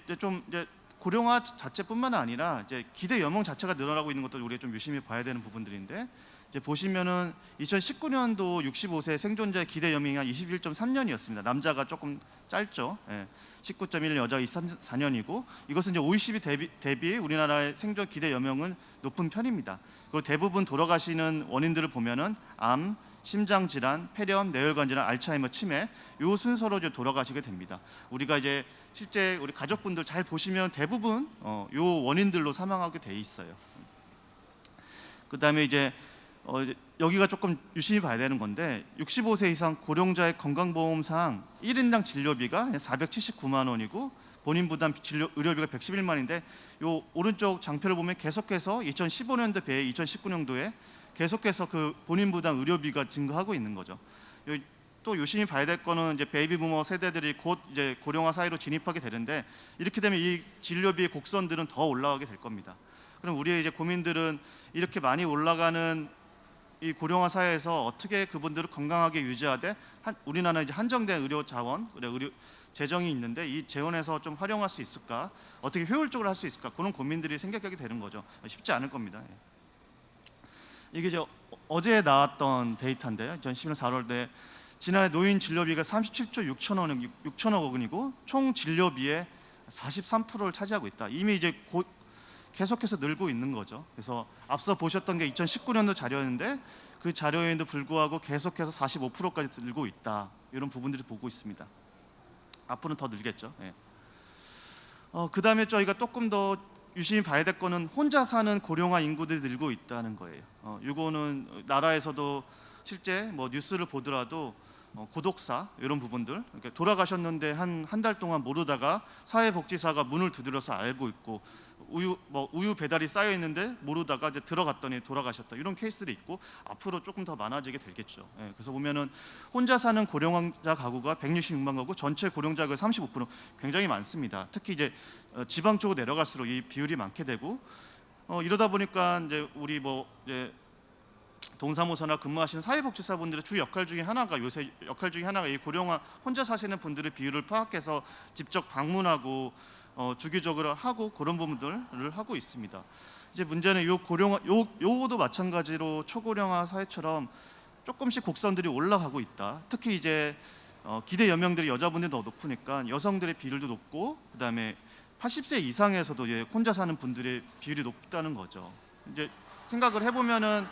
고령화 자체뿐만 아니라 이제 기대 연령 자체가 늘어나고 있는 것도 우리가 좀 유심히 봐야 되는 부분들인데, 이제 보시면은 2019년도 65세 생존자의 기대 연명이 한 21.3년이었습니다. 남자가 조금 짧죠. 19.1, 여자가 24년이고, 이것은 이제 OECD 대비 우리나라의 생존 기대 연명은 높은 편입니다. 그리고 대부분 돌아가시는 원인들을 보면은 암, 심장 질환, 폐렴, 뇌혈관 질환, 알츠하이머, 치매 요 순서로 이제 돌아가시게 됩니다. 우리가 이제 실제 우리 가족분들 잘 보시면 대부분 요 원인들로 사망하게 돼 있어요. 그다음에 이제 여기가 조금 유심히 봐야 되는 건데, 65세 이상 고령자의 건강보험상 1인당 진료비가 479만 원이고 본인 부담 의료비가 111만인데, 요 오른쪽 장표를 보면 계속해서 2015년도 비해 2019년도에 계속해서 그 본인 부담 의료비가 증가하고 있는 거죠. 또 유심히 봐야 될 거는 이제 베이비부머 세대들이 곧 이제 고령화 사회로 진입하게 되는데, 이렇게 되면 이 진료비의 곡선들은 더 올라가게 될 겁니다. 그럼 우리의 이제 고민들은 이렇게 많이 올라가는 이 고령화 사회에서 어떻게 그분들을 건강하게 유지하되, 우리나라는 이제 한정된 의료 자원, 의료 재정이 있는데 이 재원에서 좀 활용할 수 있을까? 어떻게 효율적으로 할 수 있을까? 그런 고민들이 생겨나게 되는 거죠. 쉽지 않을 겁니다. 이게 이제 어제 나왔던 데이터인데요. 2011년 4월에 지난해 노인 진료비가 37조 6천억 원이고 총 진료비의 43%를 차지하고 있다. 이미 이제 계속해서 늘고 있는 거죠. 그래서 앞서 보셨던 게 2019년도 자료였는데 그 자료에도 불구하고 계속해서 45%까지 늘고 있다. 이런 부분들을 보고 있습니다. 앞으로는 더 늘겠죠. 그다음에 저희가 조금 더 유심히 봐야 될 거는 혼자 사는 고령화 인구들이 늘고 있다는 거예요. 이거는 나라에서도 실제 뭐 뉴스를 보더라도 고독사 이런 부분들, 그러니까 돌아가셨는데 한 달 동안 모르다가 사회복지사가 문을 두드려서 알고 있고, 우유 배달이 쌓여 있는데 모르다가 이제 들어갔더니 돌아가셨다, 이런 케이스들이 있고 앞으로 조금 더 많아지게 되겠죠. 그래서 보면은 혼자 사는 고령자 가구가 166만 가구, 전체 고령자가 35%, 굉장히 많습니다. 특히 이제 지방 쪽으로 내려갈수록 이 비율이 많게 되고, 이러다 보니까 이제 우리 이제 동사무소나 근무하시는 사회복지사분들의 주 역할 중에 하나가 이 고령화 혼자 사시는 분들의 비율을 파악해서 직접 방문하고 주기적으로 하고 그런 부분들을 하고 있습니다. 이제 문제는 요거도 마찬가지로 초고령화 사회처럼 조금씩 곡선들이 올라가고 있다. 특히 이제 기대 연령들이 여자분들이 더 높으니까 여성들의 비율도 높고, 그다음에 80세 이상에서도 혼자 사는 분들의 비율이 높다는 거죠. 이제 생각을 해보면은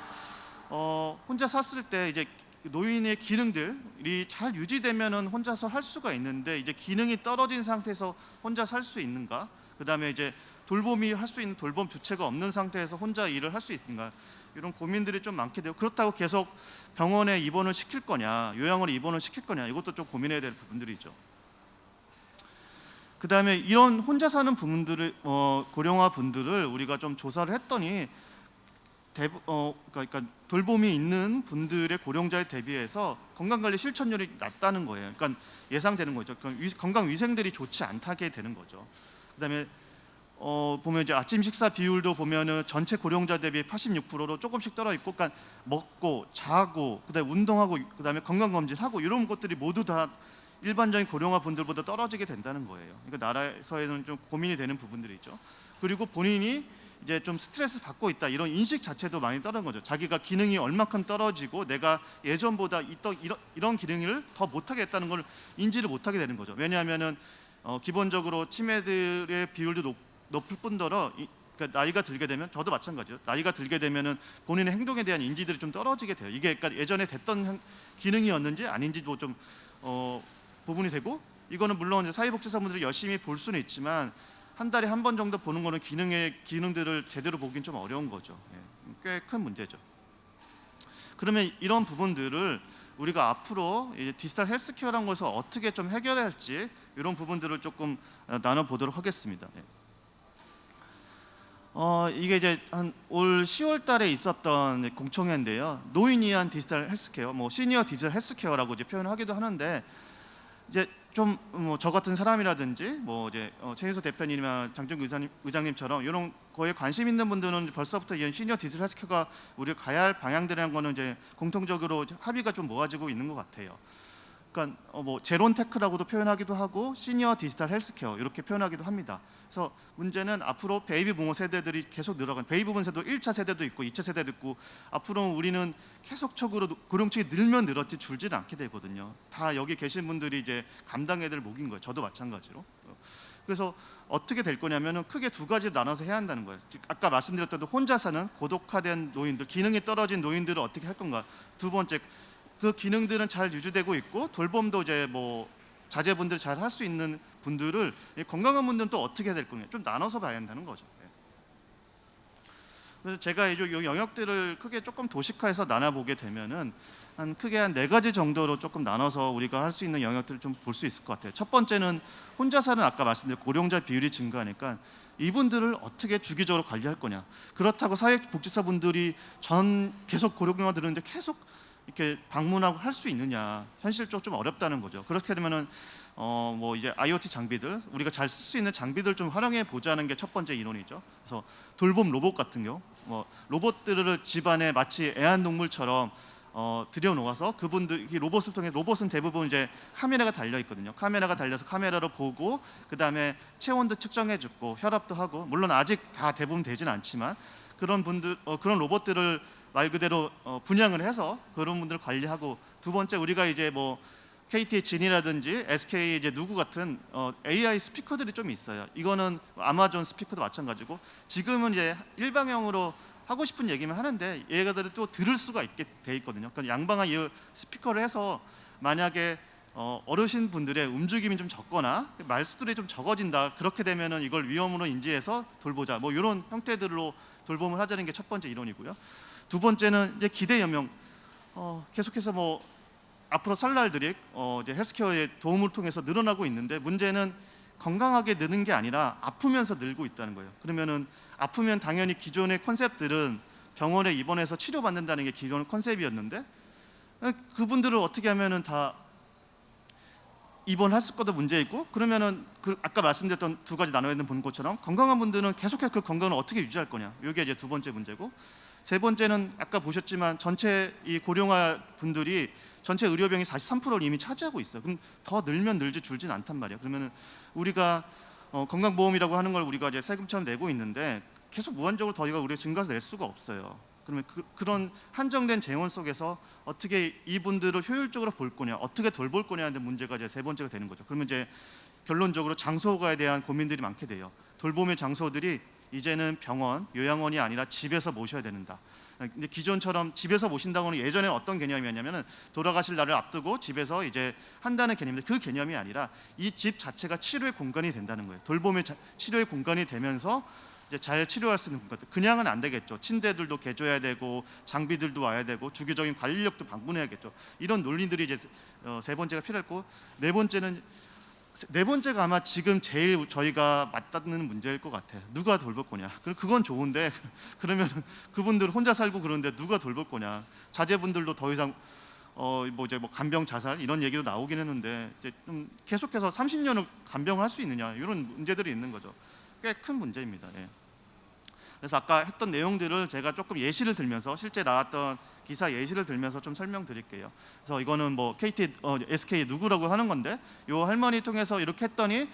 혼자 샀을 때 이제 노인의 기능들이 잘 유지되면은 혼자서 할 수가 있는데, 이제 기능이 떨어진 상태에서 혼자 살 수 있는가? 그다음에 이제 돌봄이 할 수 있는 돌봄 주체가 없는 상태에서 혼자 일을 할 수 있는가? 이런 고민들이 좀 많게 되고, 그렇다고 계속 병원에 입원을 시킬 거냐, 요양원에 입원을 시킬 거냐, 이것도 좀 고민해야 될 부분들이죠. 그다음에 이런 혼자 사는 분들을 고령화 분들을 우리가 좀 조사를 했더니 그러니까 돌봄이 있는 분들의 고령자에 대비해서 건강관리 실천율이 낮다는 거예요. 그러니까 예상되는 거죠. 그러니까 건강 위생들이 좋지 않게 되는 거죠. 그다음에 보면 이제 아침 식사 비율도 보면은 전체 고령자 대비 86%로 조금씩 떨어 있고, 그러니까 먹고 자고 그다음에 운동하고 그다음에 건강 검진하고 이런 것들이 모두 다 일반적인 고령화 분들보다 떨어지게 된다는 거예요. 그러니까 나라에서는 좀 고민이 되는 부분들이죠. 그리고 본인이 이제 좀 스트레스 받고 있다 이런 인식 자체도 많이 떨어진 거죠. 자기가 기능이 얼마큼 떨어지고 내가 예전보다 이런 기능을 더 못하겠다는 걸 인지를 못하게 되는 거죠. 왜냐하면은 기본적으로 치매들의 비율도 높을 뿐더러 그러니까 나이가 들게 되면, 저도 마찬가지죠. 나이가 들게 되면은 본인의 행동에 대한 인지들이 좀 떨어지게 돼요. 이게 그러니까 예전에 됐던 기능이었는지 아닌지도 좀 부분이 되고, 이거는 물론 사회복지사분들이 열심히 볼 수는 있지만 한 달에 한 번 정도 보는 거는 기능들을 제대로 보긴 좀 어려운 거죠. 꽤 큰 문제죠. 그러면 이런 부분들을 우리가 앞으로 이제 디지털 헬스케어라는 것을 어떻게 좀 해결해야 할지 이런 부분들을 조금 나눠보도록 하겠습니다. 이게 이제 한 올 10월달에 있었던 공청회인데요. 노인을 위한 디지털 헬스케어, 뭐 시니어 디지털 헬스케어라고 이제 표현하기도 하는데, 이제 좀 저 같은 사람이라든지 뭐 이제 최윤서 대표님이나 장정규 의장님처럼 이런 거에 관심 있는 분들은 벌써부터 이런 시니어 디지털 헬스케어가 우리가 가야 할 방향들이라는 거는 이제 공통적으로 합의가 좀 모아지고 있는 것 같아요. 그러니까 뭐 제론테크라고도 표현하기도 하고 시니어 디지털 헬스케어 이렇게 표현하기도 합니다. 그래서 문제는 앞으로 베이비 부모 세대들이 계속 늘어가는, 베이비 부모 세대도 1차 세대도 있고 2차 세대도 있고, 앞으로 우리는 계속적으로 고령층이 늘면 늘었지 줄지는 않게 되거든요. 다 여기 계신 분들이 이제 감당해야 될 몫인 거예요. 저도 마찬가지로. 그래서 어떻게 될 거냐면은 크게 두 가지로 나눠서 해야 한다는 거예요. 아까 말씀드렸던 혼자 사는 고독화된 노인들, 기능이 떨어진 노인들을 어떻게 할 건가. 두 번째, 그 기능들은 잘 유지되고 있고 돌봄도 이제 뭐 자제분들 잘 할 수 있는 분들을, 건강한 분들은 또 어떻게 해야 될 거냐, 좀 나눠서 봐야 한다는 거죠. 그래서 제가 이 영역들을 크게 조금 도식화해서 나눠보게 되면은 크게 한 4가지 정도로 조금 나눠서 우리가 할 수 있는 영역들을 좀 볼 수 있을 것 같아요. 첫 번째는 혼자 사는, 아까 말씀드린 고령자 비율이 증가하니까 이분들을 어떻게 주기적으로 관리할 거냐. 그렇다고 사회복지사분들이 계속 고령화 들었는데 계속 이렇게 방문하고 할 수 있느냐, 현실적으로 좀 어렵다는 거죠. 그렇게 되면은 뭐 이제 IoT 장비들, 우리가 잘 쓸 수 있는 장비들 좀 활용해 보자는 게 첫 번째 이론이죠. 그래서 돌봄 로봇 같은 경우, 로봇들을 집안에 마치 애완동물처럼 들여놓아서 그분들 이 로봇을 통해, 로봇은 대부분 이제 카메라가 달려 있거든요. 카메라가 달려서 카메라로 보고 그 다음에 체온도 측정해주고 혈압도 하고, 물론 아직 다 대부분 되진 않지만 그런 로봇들을 말 그대로 분양을 해서 그런 분들 관리하고, 두 번째 우리가 이제 뭐 KT의 진이라든지 SK 이제 누구 같은 AI 스피커들이 좀 있어요. 이거는 아마존 스피커도 마찬가지고, 지금은 이제 일방형으로 하고 싶은 얘기만 하는데 얘가들이 또 들을 수가 있게 돼 있거든요. 그러니까 양방한 이 스피커를 해서 만약에 어르신 분들의 움직임이 좀 적거나 말수들이 좀 적어진다, 그렇게 되면은 이걸 위험으로 인지해서 돌보자, 뭐 이런 형태들로 돌봄을 하자는 게 첫 번째 이론이고요. 두 번째는 이제 기대 연명, 계속해서 뭐 앞으로 살 날들이 이제 헬스케어의 도움을 통해서 늘어나고 있는데, 문제는 건강하게 느는 게 아니라 아프면서 늘고 있다는 거예요. 그러면은 아프면 당연히 기존의 컨셉들은 병원에 입원해서 치료받는다는 게 기존 컨셉이었는데, 그분들을 어떻게 하면은 다 입원했을 것도 문제 있고, 그러면은 아까 말씀드렸던 두 가지 나눠 있는 본 것처럼 건강한 분들은 계속해서 그 건강을 어떻게 유지할 거냐, 이게 이제 두 번째 문제고, 세 번째는 아까 보셨지만 전체 이 고령화 분들이 전체 의료병의 43%를 이미 차지하고 있어요. 그럼 더 늘면 늘지 줄진 않단 말이에요. 그러면은 우리가 건강보험이라고 하는 걸 우리가 이제 세금처럼 내고 있는데 계속 무한적으로 더 우리가 증가해서 낼 수가 없어요. 그러면 그런 한정된 재원 속에서 어떻게 이분들을 효율적으로 볼 거냐, 어떻게 돌볼 거냐 하는 문제가 이제 세 번째가 되는 거죠. 그러면 이제 결론적으로 장소가에 대한 고민들이 많게 돼요. 돌봄의 장소들이 이제는 병원, 요양원이 아니라 집에서 모셔야 된다. 근데 기존처럼 집에서 모신다고는 예전에 어떤 개념이었냐면은 돌아가실 날을 앞두고 집에서 이제 한다는 개념인데, 그 개념이 아니라 이 집 자체가 치료의 공간이 된다는 거예요. 돌봄의 치료의 공간이 되면서 이제 잘 치료할 수 있는 공간들. 그냥은 안 되겠죠. 침대들도 개줘야 되고 장비들도 와야 되고 주기적인 관리력도 방문해야겠죠. 이런 논리들이 이제 세 번째가 필요했고, 네 번째는 네 번째가 아마 지금 제일 저희가 맞닿는 문제일 것 같아요. 누가 돌볼 거냐. 그건 좋은데 그러면 그분들 혼자 살고 그러는데 누가 돌볼 거냐. 자제분들도 더 이상 이제 간병 자살 이런 얘기도 나오긴 했는데 이제 좀 계속해서 30년을 간병을 할 수 있느냐 이런 문제들이 있는 거죠. 꽤 큰 문제입니다. 예. 그래서 아까 했던 내용들을 제가 조금 예시를 들면서 실제 나왔던 기사 예시를 들면서 좀 설명드릴게요. 그래서 이거는 뭐 KT, SK 누구라고 하는 건데 요 할머니 통해서 이렇게 했더니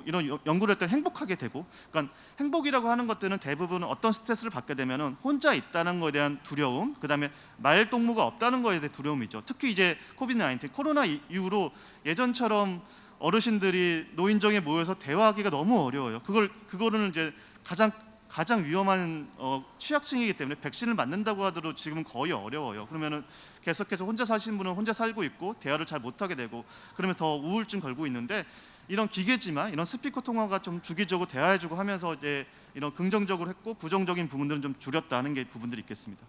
이런 연구를 했더니 행복하게 되고, 그러니까 행복이라고 하는 것들은 대부분 어떤 스트레스를 받게 되면은 혼자 있다는 것에 대한 두려움, 그다음에 말동무가 없다는 것에 대한 두려움이죠. 특히 이제 코비드-19 코로나 이후로 예전처럼 어르신들이 노인정에 모여서 대화하기가 너무 어려워요. 그거는 이제 가장 위험한 취약층이기 때문에 백신을 맞는다고 하더라도 지금은 거의 어려워요. 그러면은 계속해서 혼자 사시는 분은 혼자 살고 있고 대화를 잘 못하게 되고 그러면서 더 우울증 걸고 있는데, 이런 기계지만 이런 스피커 통화가 좀 주기적으로 대화해주고 하면서 이제 이런 긍정적으로 했고 부정적인 부분들은 좀 줄였다는 게 부분들이 있겠습니다.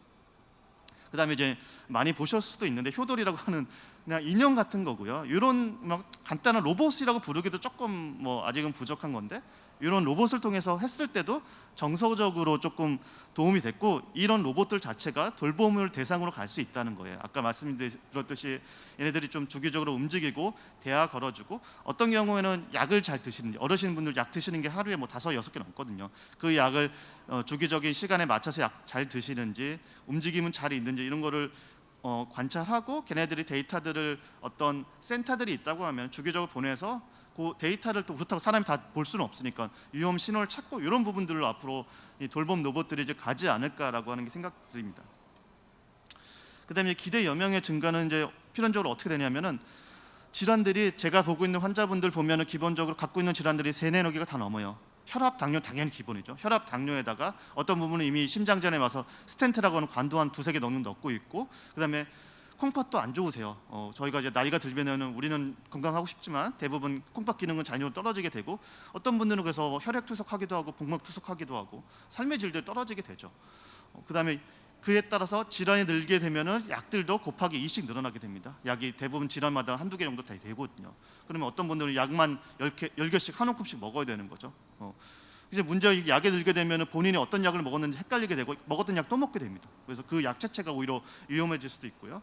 그다음에 이제 많이 보셨을 수도 있는데 효돌이라고 하는 그냥 인형 같은 거고요. 이런 막 간단한 로봇이라고 부르기도 조금 뭐 아직은 부족한 건데 이런 로봇을 통해서 했을 때도 정서적으로 조금 도움이 됐고, 이런 로봇들 자체가 돌봄을 대상으로 갈 수 있다는 거예요. 아까 말씀드렸듯이 얘네들이 좀 주기적으로 움직이고 대화 걸어주고, 어떤 경우에는 약을 잘 드시는지, 어르신분들 약 드시는 게 하루에 뭐 5, 6개 넘거든요. 그 약을 주기적인 시간에 맞춰서 약 잘 드시는지, 움직임은 잘 있는지 이런 거를 관찰하고 걔네들이 데이터들을 어떤 센터들이 있다고 하면 주기적으로 보내서 그 데이터를 또 그렇다고 사람이 다 볼 수는 없으니까 위험 신호를 찾고 이런 부분들로 앞으로 이 돌봄 로봇들이 이제 가지 않을까라고 하는 게 생각됩니다. 그다음에 기대 여명의 증가는 이제 필연적으로 어떻게 되냐면은 질환들이 제가 보고 있는 환자분들 보면은 기본적으로 갖고 있는 질환들이 3-4 개가 다 넘어요. 혈압, 당뇨 당연히 기본이죠. 혈압, 당뇨에다가 어떤 부분은 이미 심장전에 와서 스텐트라고 하는 관도 한 2-3개 넣고 있고, 그다음에 콩팥도 안 좋으세요. 저희가 이제 나이가 들면은 우리는 건강하고 싶지만 대부분 콩팥 기능은 자연적으로 떨어지게 되고, 어떤 분들은 그래서 혈액 투석하기도 하고 복막 투석하기도 하고 삶의 질도 떨어지게 되죠. 그다음에 그에 따라서 질환이 늘게 되면은 약들도 곱하기 2씩 늘어나게 됩니다. 약이 대부분 질환마다 1-2개 정도 다 되거든요. 그러면 어떤 분들은 약만 10개씩 한 움큼씩 먹어야 되는 거죠. 이제 문제가 이 약에 들게 되면 본인이 어떤 약을 먹었는지 헷갈리게 되고 먹었던 약 또 먹게 됩니다. 그래서 그 약 자체가 오히려 위험해질 수도 있고요.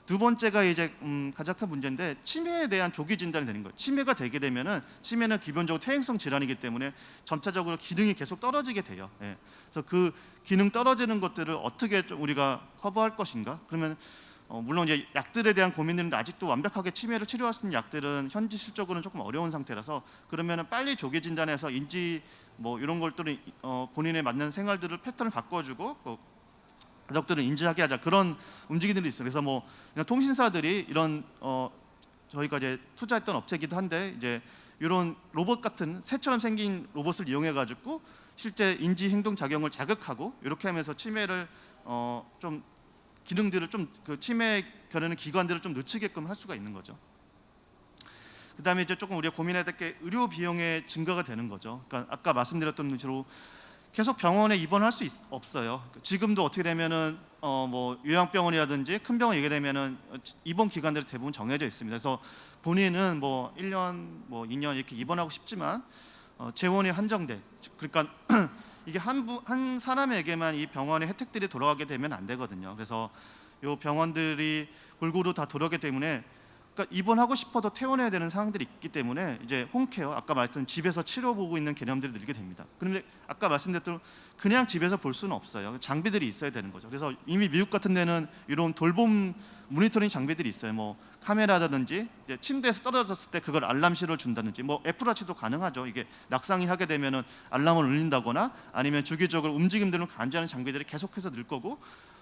두 번째가 이제 가장 큰 문제인데 치매에 대한 조기 진단이 되는 거예요. 치매가 되게 되면은 치매는 기본적으로 퇴행성 질환이기 때문에 점차적으로 기능이 계속 떨어지게 돼요. 예. 그래서 그 기능 떨어지는 것들을 어떻게 좀 우리가 커버할 것인가? 그러면 물론 이제 약들에 대한 고민들은 아직도 완벽하게 치매를 치료할 수 있는 약들은 현지 실적으로는 조금 어려운 상태라서, 그러면은 빨리 조기 진단해서 인지 뭐 이런 것들을 본인에 맞는 생활들을 패턴을 바꿔주고 가족들을 인지하게 하자, 그런 움직임들이 있어요. 그래서 뭐 통신사들이 이런 저희가 이제 투자했던 업체이기도 한데 이제 이런 로봇 같은 새처럼 생긴 로봇을 이용해 가지고 실제 인지 행동 작용을 자극하고 이렇게 하면서 치매를 좀 기능들을 좀 그 치매 겨루는 기관들을 좀 늦추게끔 할 수가 있는 거죠. 그다음에 이제 조금 우리가 고민해야 될 게 의료 비용의 증가가 되는 거죠. 그러니까 아까 말씀드렸던 대로 계속 병원에 입원할 수 없어요. 지금도 어떻게 되면은 뭐 요양병원이라든지 큰 병원 얘기 되면은 입원 기간들이 대부분 정해져 있습니다. 그래서 본인은 뭐 1년, 뭐 2년 이렇게 입원하고 싶지만 재원이 한정돼. 그러니까 이게 한 사람에게만 이 병원의 혜택들이 돌아가게 되면 안 되거든요. 그래서 이 병원들이 골고루 다 돌아가기 때문에, 그러니까 입원하고 싶어도 퇴원해야 되는 상황들이 있기 때문에 이제 홈케어, 아까 말씀드린 집에서 치료보고 있는 개념들이 늘게 됩니다. 그런데 아까 말씀드렸던 그냥 집에서 볼 수는 없어요. 장비들이 있어야 되는 거죠. 그래서 이미 미국 같은 데는 이런 돌봄 모니터링 장비들이 있어요. 뭐 카메라라든지 이제 침대에서 떨어졌을 때 그걸 알람 신호를 준다든지, 뭐 애플워치도 가능하죠. 이게 낙상이 하게 되면은 알람을 울린다거나 아니면 주기적으로 움직임들을 감지하는 장비들이 계속해서 늘 거고,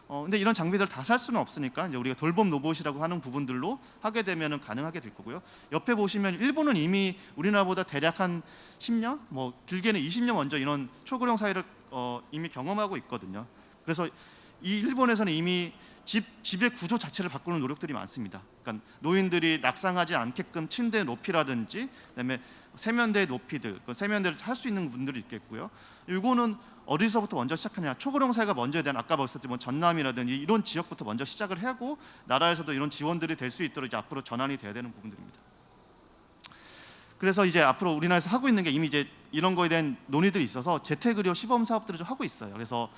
근데 이런 장비들 다 살 수는 없으니까 이제 우리가 돌봄 로봇이라고 하는 부분들로 하게 되면은 가능하게 될 거고요. 옆에 보시면 일본은 이미 우리나라보다 대략 한 10년, 뭐 길게는 20년 먼저 이런 초고령 사회를 이미 경험하고 있거든요. 그래서 이 일본에서는 이미 집의 구조 자체를 바꾸는 노력들이 많습니다. 그러니까 노인들이 낙상하지 않게끔 침대 높이라든지, 그다음에 세면대 높이들, 세면대를 할 수 있는 분들이 있겠고요. 이거는 어디서부터 먼저 시작하냐? 초고령 사회가 먼저에 대한, 아까 말씀드린 전남이라든지 이런 지역부터 먼저 시작을 하고 나라에서도 이런 지원들이 될 수 있도록 이제 앞으로 전환이 돼야 되는 부분들입니다. 그래서 이제 앞으로 우리나라에서 하고 있는 게 이미 이제 이런 거에 대한 논의들이 있어서 재택의료 시범 사업들을 좀 하고 있어요. 그래서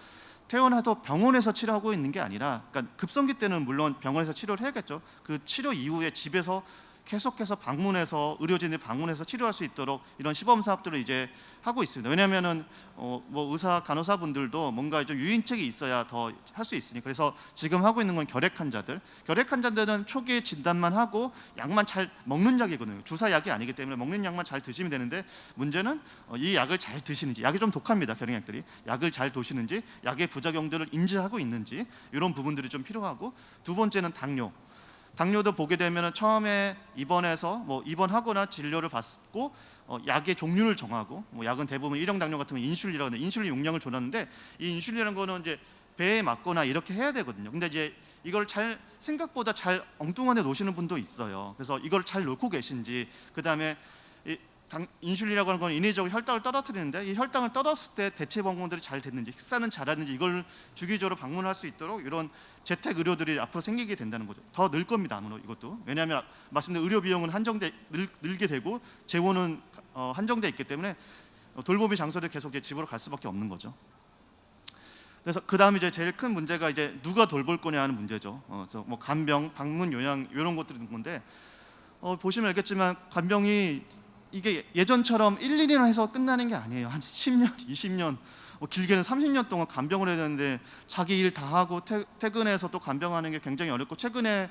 퇴원해도 병원에서 치료하고 있는 게 아니라, 그러니까 급성기 때는 물론 병원에서 치료를 해야겠죠. 그 치료 이후에 집에서 계속해서 방문해서 의료진이 방문해서 치료할 수 있도록 이런 시범 사업들을 이제 하고 있습니다. 왜냐하면은 뭐 의사 간호사분들도 뭔가 좀 유인책이 있어야 더 할 수 있으니, 그래서 지금 하고 있는 건 결핵 환자들은 초기에 진단만 하고 약만 잘 먹는 약이거든요. 주사 약이 아니기 때문에 먹는 약만 잘 드시면 되는데, 문제는 이 약을 잘 드시는지, 약이 좀 독합니다. 결핵약들이 약을 잘 드시는지, 약의 부작용들을 인지하고 있는지, 이런 부분들이 좀 필요하고, 두 번째는 당뇨도 보게 되면 처음에 입원해서 뭐 입원하거나 진료를 받고 약의 종류를 정하고, 뭐 약은 대부분 1형 당뇨 같은 건 인슐린이라고 하는데 인슐린 용량을 줘놨는데, 이 인슐린이라는 거는 이제 배에 맞거나 이렇게 해야 되거든요. 근데 이제 이걸 잘 생각보다 잘 엉뚱한 데 놓으시는 분도 있어요. 그래서 이걸 잘 놓고 계신지, 그다음에 인슐린이라고 하는 건 인위적으로 혈당을 떨어뜨리는데, 이 혈당을 떨었을 때 대체 방법들이 잘 됐는지, 식사는 잘하는지, 이걸 주기적으로 방문할 수 있도록 이런 재택 의료들이 앞으로 생기게 된다는 거죠. 더 늘 겁니다. 아무로 이것도. 왜냐하면 말씀드린 의료 비용은 늘게 되고 재원은 한정돼 있기 때문에 돌보비 장소들 계속 이제 집으로 갈 수밖에 없는 거죠. 그래서 그 다음에 이제 제일 큰 문제가 이제 누가 돌볼 거냐 하는 문제죠. 그래서 뭐 간병, 방문 요양 이런 것들이 있는 건데, 보시면 알겠지만 간병이 이게 예전처럼 1, 2년 해서 끝나는 게 아니에요. 한 10년, 20년, 길게는 30년 동안 간병을 해야 되는데, 자기 일 다 하고 퇴근해서 또 간병하는 게 굉장히 어렵고, 최근에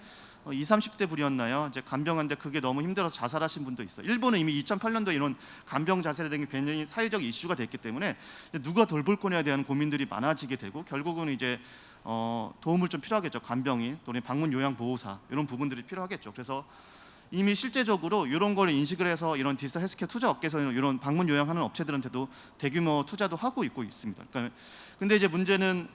20, 30대 분이었나요? 이제 간병하는데 그게 너무 힘들어서 자살하신 분도 있어요. 일본은 이미 2008년도에 이런 간병 자살에 대한 게 굉장히 사회적 이슈가 됐기 때문에 누가 돌볼 거냐에 대한 고민들이 많아지게 되고, 결국은 이제 도움을 좀 필요하겠죠. 간병인 또는 방문 요양 보호사, 이런 부분들이 필요하겠죠. 그래서 이미 실제적으로 이런 걸 인식을 해서 이런 디지털 헬스케어 투자 업계에서는 이런 방문 요양하는 업체들한테도 대규모 투자도 하고 있습니다. 그러니까 근데 이제 문제는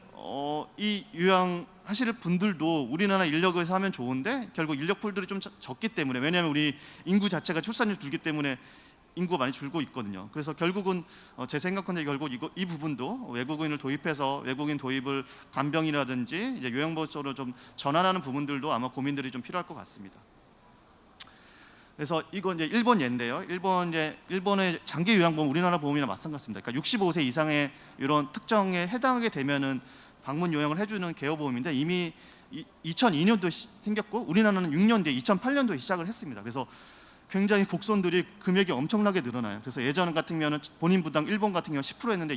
이 요양하실 분들도 우리나라 인력에서 하면 좋은데, 결국 인력 풀들이 좀 적기 때문에, 왜냐하면 우리 인구 자체가 출산율 줄기 때문에 인구가 많이 줄고 있거든요. 그래서 결국은 제 생각은 결국 이 부분도 외국인을 도입해서 외국인 도입을 간병이라든지 이제 요양보호소로 좀 전환하는 부분들도 아마 고민들이 좀 필요할 것 같습니다. 그래서 이건 이제 일본 예인데요. 일본의 장기 요양보험 우리나라 보험이나 마찬가지입니다. 그러니까 65세 이상의 이런 특정에 해당하게 되면은 방문 요양을 해주는 개요보험인데, 이미 2002년도에 생겼고 우리나라는 6년 뒤에 2008년도에 시작을 했습니다. 그래서 굉장히 곡선들이 금액이 엄청나게 늘어나요. 그래서 예전 같으면 본인 부담 일본 같은 경우 10% 했는데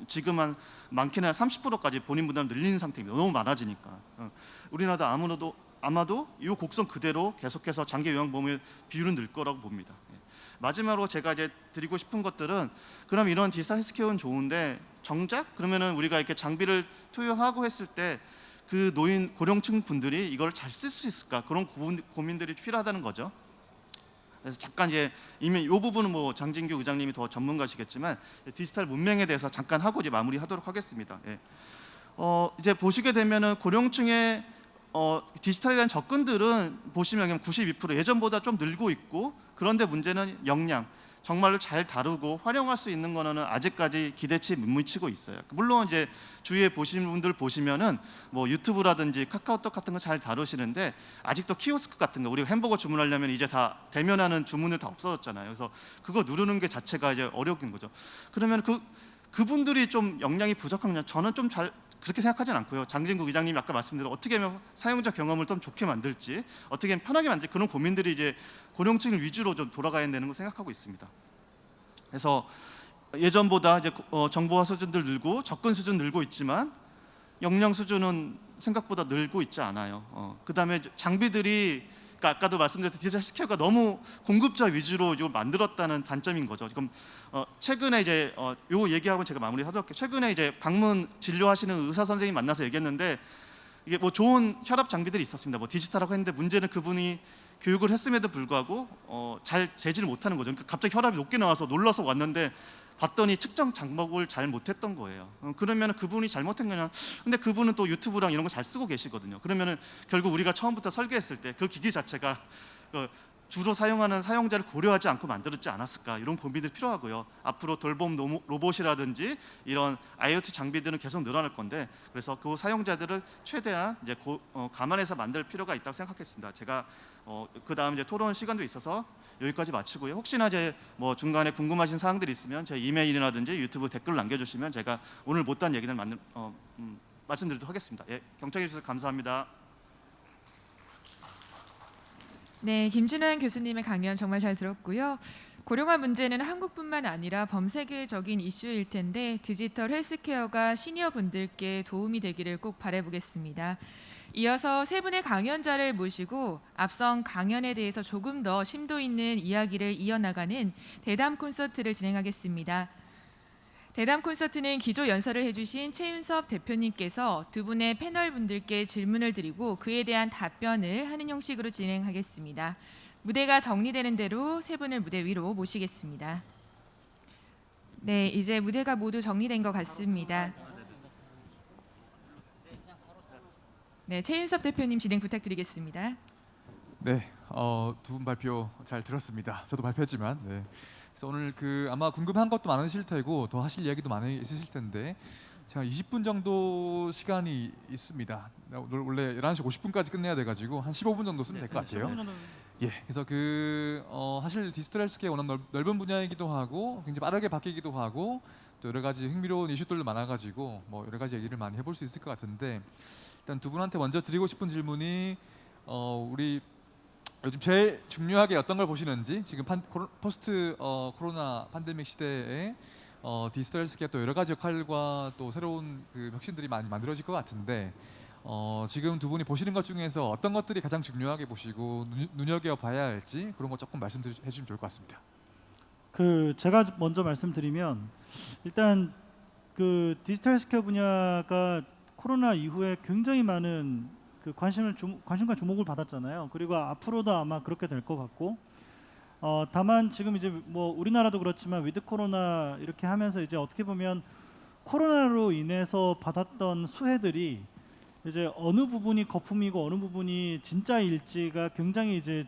지금은 많게는 30%까지 본인 부담을 늘리는 상태입니다. 너무 많아지니까. 우리나라도 아마도 이 곡선 그대로 계속해서 장기 요양보험의 비율은 늘 거라고 봅니다. 마지막으로 제가 이제 드리고 싶은 것들은, 그럼 이런 디지털 헬스케어는 좋은데 정작 그러면은 우리가 이렇게 장비를 투여하고 했을 때 그 노인 고령층 분들이 이걸 잘 쓸 수 있을까, 그런 고민들이 필요하다는 거죠. 그래서 잠깐 이제 이미 이 부분은 뭐 장진규 의장님이 더 전문가시겠지만 디지털 문맹에 대해서 잠깐 하고 이제 마무리하도록 하겠습니다. 이제 보시게 되면은 고령층의 디지털에 대한 접근들은 보시면 92% 예전보다 좀 늘고 있고, 그런데 문제는 역량, 정말로 잘 다루고 활용할 수 있는 거는 아직까지 기대치 못 미치고 있어요. 물론 이제 주위에 보시는 분들 보시면은 뭐 유튜브라든지 카카오톡 같은 거 잘 다루시는데, 아직도 키오스크 같은 거, 우리가 햄버거 주문하려면 이제 다 대면하는 주문을 다 없어졌잖아요. 그래서 그거 누르는 게 자체가 이제 어려운 거죠. 그러면 그분들이 좀 역량이 부족하냐? 저는 좀 그렇게 생각하진 않고요. 장진국 의장님이 아까 말씀드린 어떻게 하면 사용자 경험을 좀 좋게 만들지, 어떻게 하면 편하게 만들지, 그런 고민들이 이제 고령층 위주로 좀 돌아가야 되는 거 생각하고 있습니다. 그래서 예전보다 이제 정보화 수준들 늘고 접근 수준 늘고 있지만 역량 수준은 생각보다 늘고 있지 않아요. 그다음에 장비들이, 그러니까 아까도 말씀드렸듯이 디지털 헬스케어가 너무 공급자 위주로 이걸 만들었다는 단점인 거죠. 지금 최근에 이제 요 얘기하고 제가 마무리하도록 할게요. 최근에 이제 방문 진료하시는 의사 선생님 만나서 얘기했는데, 이게 뭐 좋은 혈압 장비들이 있었습니다. 뭐 디지털하고 했는데, 문제는 그분이 교육을 했음에도 불구하고 잘 재지를 못하는 거죠. 그러니까 갑자기 혈압이 높게 나와서 놀라서 왔는데 봤더니 측정 장벽을 잘 못했던 거예요. 그러면 그분이 잘못한 거냐? 근데 그분은 또 유튜브랑 이런 거 잘 쓰고 계시거든요. 그러면은 결국 우리가 처음부터 설계했을 때 그 기기 자체가 주로 사용하는 사용자를 고려하지 않고 만들었지 않았을까, 이런 고민들 필요하고요. 앞으로 돌봄 로봇이라든지 이런 IoT 장비들은 계속 늘어날 건데, 그래서 그 사용자들을 최대한 이제 감안해서 만들 필요가 있다고 생각했습니다. 제가 그 다음 이제 토론 시간도 있어서 여기까지 마치고요. 혹시나 이제 뭐 중간에 궁금하신 사항들이 있으면 제 이메일이라든지 유튜브 댓글 남겨주시면 제가 오늘 못한 얘기들 말씀드리도록 하겠습니다. 예, 경청해 주셔서 감사합니다. 네, 김준환 교수님의 강연 정말 잘 들었고요. 고령화 문제는 한국뿐만 아니라 범세계적인 이슈일 텐데 디지털 헬스케어가 시니어 분들께 도움이 되기를 꼭 바라보겠습니다. 이어서 세 분의 강연자를 모시고 앞선 강연에 대해서 조금 더 심도 있는 이야기를 이어나가는 대담 콘서트를 진행하겠습니다. 대담 콘서트는 기조 연설을 해주신 최윤섭 대표님께서 두 분의 패널 분들께 질문을 드리고 그에 대한 답변을 하는 형식으로 진행하겠습니다. 무대가 정리되는 대로 세 분을 무대 위로 모시겠습니다. 네, 이제 무대가 모두 정리된 것 같습니다. 네, 최윤섭 대표님 진행 부탁드리겠습니다. 네, 두 분 발표 잘 들었습니다. 저도 발표했지만, 네. 그래서 오늘 아마 궁금한 것도 많으실 테고 더 하실 이야기도 많이 있으실 텐데 제가 20분 정도 시간이 있습니다. 원래 11시 50분까지 끝내야 돼가지고 한 15분 정도 쓰면 될 것 같아요. 예, 그래서 사실 디지털 헬스케어 워낙 넓은 분야이기도 하고 굉장히 빠르게 바뀌기도 하고 또 여러 가지 흥미로운 이슈들도 많아가지고 뭐 여러 가지 얘기를 많이 해볼 수 있을 것 같은데 일단 두 분한테 먼저 드리고 싶은 질문이 우리 요즘 제일 중요하게 어떤 걸 보시는지 지금 포스트 코로나 팬데믹 시대에 디지털 헬스케어 또 여러 가지 역할과 또 새로운 혁신들이 많이 만들어질 것 같은데 지금 두 분이 보시는 것 중에서 어떤 것들이 가장 중요하게 보시고 눈여겨봐야 할지 그런 거 조금 말씀해 주시면 좋을 것 같습니다. 제가 먼저 말씀드리면 일단 디지털 헬스케어 분야가 코로나 이후에 굉장히 많은 관심과 주목을 받았잖아요. 그리고 앞으로도 아마 그렇게 될 것 같고, 다만 지금 이제 뭐 우리나라도 그렇지만 위드 코로나 이렇게 하면서 이제 어떻게 보면 코로나로 인해서 받았던 수혜들이 이제 어느 부분이 거품이고 어느 부분이 진짜일지가 굉장히 이제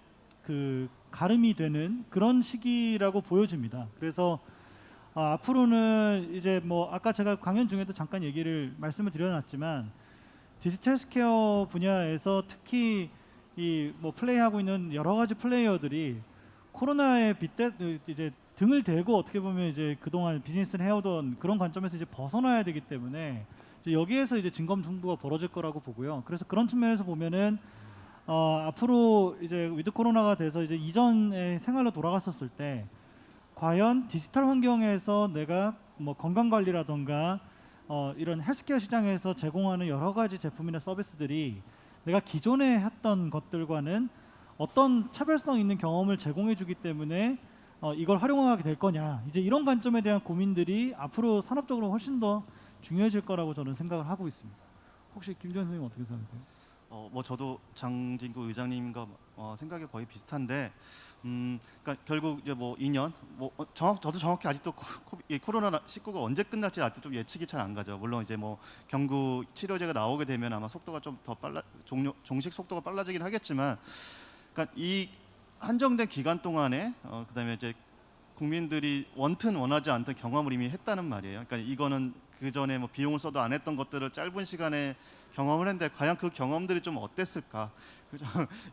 가름이 되는 그런 시기라고 보여집니다. 그래서 앞으로는 이제 뭐 아까 제가 강연 중에도 잠깐 말씀을 드려놨지만 디지털 헬스케어 분야에서 특히 이 뭐 플레이하고 있는 여러 가지 플레이어들이 코로나에 이제 등을 대고 어떻게 보면 이제 그동안 비즈니스를 해오던 그런 관점에서 이제 벗어나야 되기 때문에 이제 여기에서 이제 진검승부가 벌어질 거라고 보고요. 그래서 그런 측면에서 보면은 앞으로 이제 위드 코로나가 돼서 이제 이전의 생활로 돌아갔었을 때 과연 디지털 환경에서 내가 뭐 건강 관리라던가 이런 헬스케어 시장에서 제공하는 여러 가지 제품이나 서비스들이 내가 기존에 했던 것들과는 어떤 차별성 있는 경험을 제공해 주기 때문에 이걸 활용하게 될 거냐, 이제 이런 관점에 대한 고민들이 앞으로 산업적으로 훨씬 더 중요해질 거라고 저는 생각을 하고 있습니다. 혹시 김지현 선생님 어떻게 생각하세요? 뭐 저도 장진구 의장님과 생각이 거의 비슷한데, 그러니까 결국 이제 뭐 2년, 저도 정확히 아직도 코로나 19가 언제 끝날지 아직도 좀 예측이 잘 안 가죠. 물론 이제 뭐 경구 치료제가 나오게 되면 아마 속도가 좀 더 종식 속도가 빨라지긴 하겠지만, 그러니까 이 한정된 기간 동안에 그다음에 이제 국민들이 원하지 않던 경험을 이미 했다는 말이에요. 그러니까 이거는 그 전에 뭐 비용을 써도 안 했던 것들을 짧은 시간에 경험을 했는데 과연 그 경험들이 좀 어땠을까?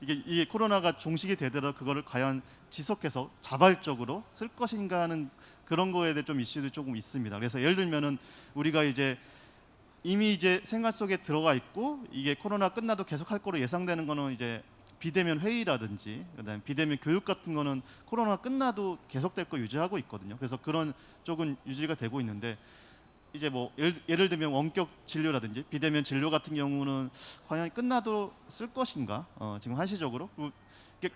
이게 코로나가 종식이 되더라도 그거를 과연 지속해서 자발적으로 쓸 것인가 하는 그런 거에 대해 좀 이슈도 조금 있습니다. 그래서 예를 들면은 우리가 이제 이미 이제 생활 속에 들어가 있고 이게 코로나 끝나도 계속 할 거로 예상되는 거는 이제 비대면 회의라든지 그다음에 비대면 교육 같은 거는 코로나 끝나도 계속될 거 유지하고 있거든요. 그래서 그런 쪽은 유지가 되고 있는데 이제 뭐 예를 들면 원격 진료라든지 비대면 진료 같은 경우는 과연 끝나도 쓸 것인가? 지금 한시적으로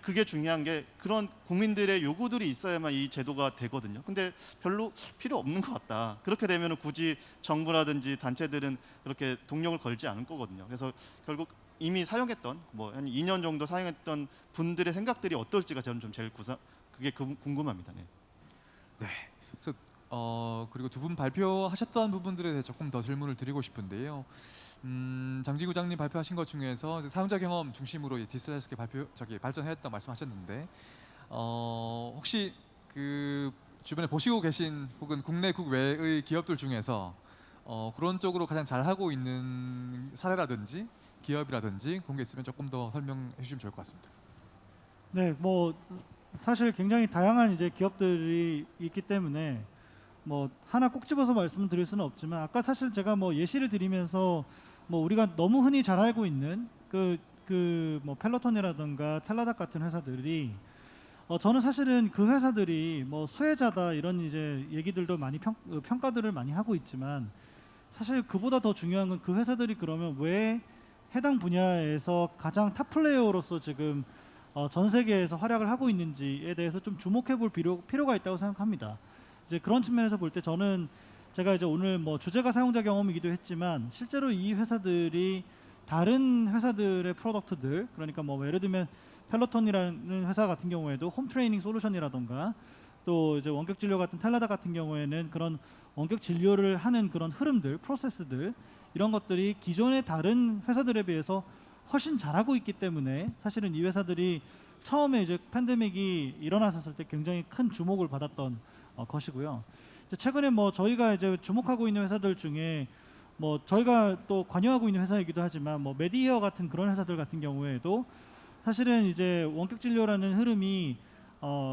그게 중요한 게 그런 국민들의 요구들이 있어야만 이 제도가 되거든요. 근데 별로 필요 없는 것 같다. 그렇게 되면 굳이 정부라든지 단체들은 그렇게 동력을 걸지 않을 거거든요. 그래서 결국 이미 사용했던 뭐 한 2년 정도 사용했던 분들의 생각들이 어떨지가 저는 좀 제일 그게 궁금합니다. 네. 네. 그래서 그리고 두 분 발표하셨던 부분들에 대해 조금 더 질문을 드리고 싶은데요. 장지구장님 발표하신 것 중에서 이제 사용자 경험 중심으로 이 디지털 헬스케어 발전했다 말씀하셨는데 혹시 그 주변에 보시고 계신 혹은 국내 국외의 기업들 중에서 그런 쪽으로 가장 잘 하고 있는 사례라든지 기업이라든지 그런 게 있으면 조금 더 설명해 주시면 좋을 것 같습니다. 네, 뭐 사실 굉장히 다양한 이제 기업들이 있기 때문에 뭐 하나 꼭 집어서 말씀드릴 수는 없지만 아까 사실 제가 뭐 예시를 드리면서 뭐 우리가 너무 흔히 잘 알고 있는 그 뭐 펠로톤이라든가 텔라닥 같은 회사들이 저는 사실은 그 회사들이 뭐 수혜자다 이런 이제 얘기들도 많이 평가들을 많이 하고 있지만 사실 그보다 더 중요한 건 그 회사들이 그러면 왜 해당 분야에서 가장 탑 플레이어로서 지금 전 세계에서 활약을 하고 있는지에 대해서 좀 주목해 볼 필요가 있다고 생각합니다. 이제 그런 측면에서 볼 때 저는 제가 이제 오늘 뭐 주제가 사용자 경험이기도 했지만 실제로 이 회사들이 다른 회사들의 프로덕트들 그러니까 뭐 예를 들면 펠로톤이라는 회사 같은 경우에도 홈 트레이닝 솔루션이라던가 또 이제 원격 진료 같은 텔라다 같은 경우에는 그런 원격 진료를 하는 그런 흐름들, 프로세스들 이런 것들이 기존의 다른 회사들에 비해서 훨씬 잘하고 있기 때문에 사실은 이 회사들이 처음에 이제 팬데믹이 일어났었을 때 굉장히 큰 주목을 받았던 것이고요. 이제 최근에 뭐 저희가 이제 주목하고 있는 회사들 중에 뭐 저희가 또 관여하고 있는 회사이기도 하지만 뭐 메디히어 같은 그런 회사들 같은 경우에도 사실은 이제 원격 진료라는 흐름이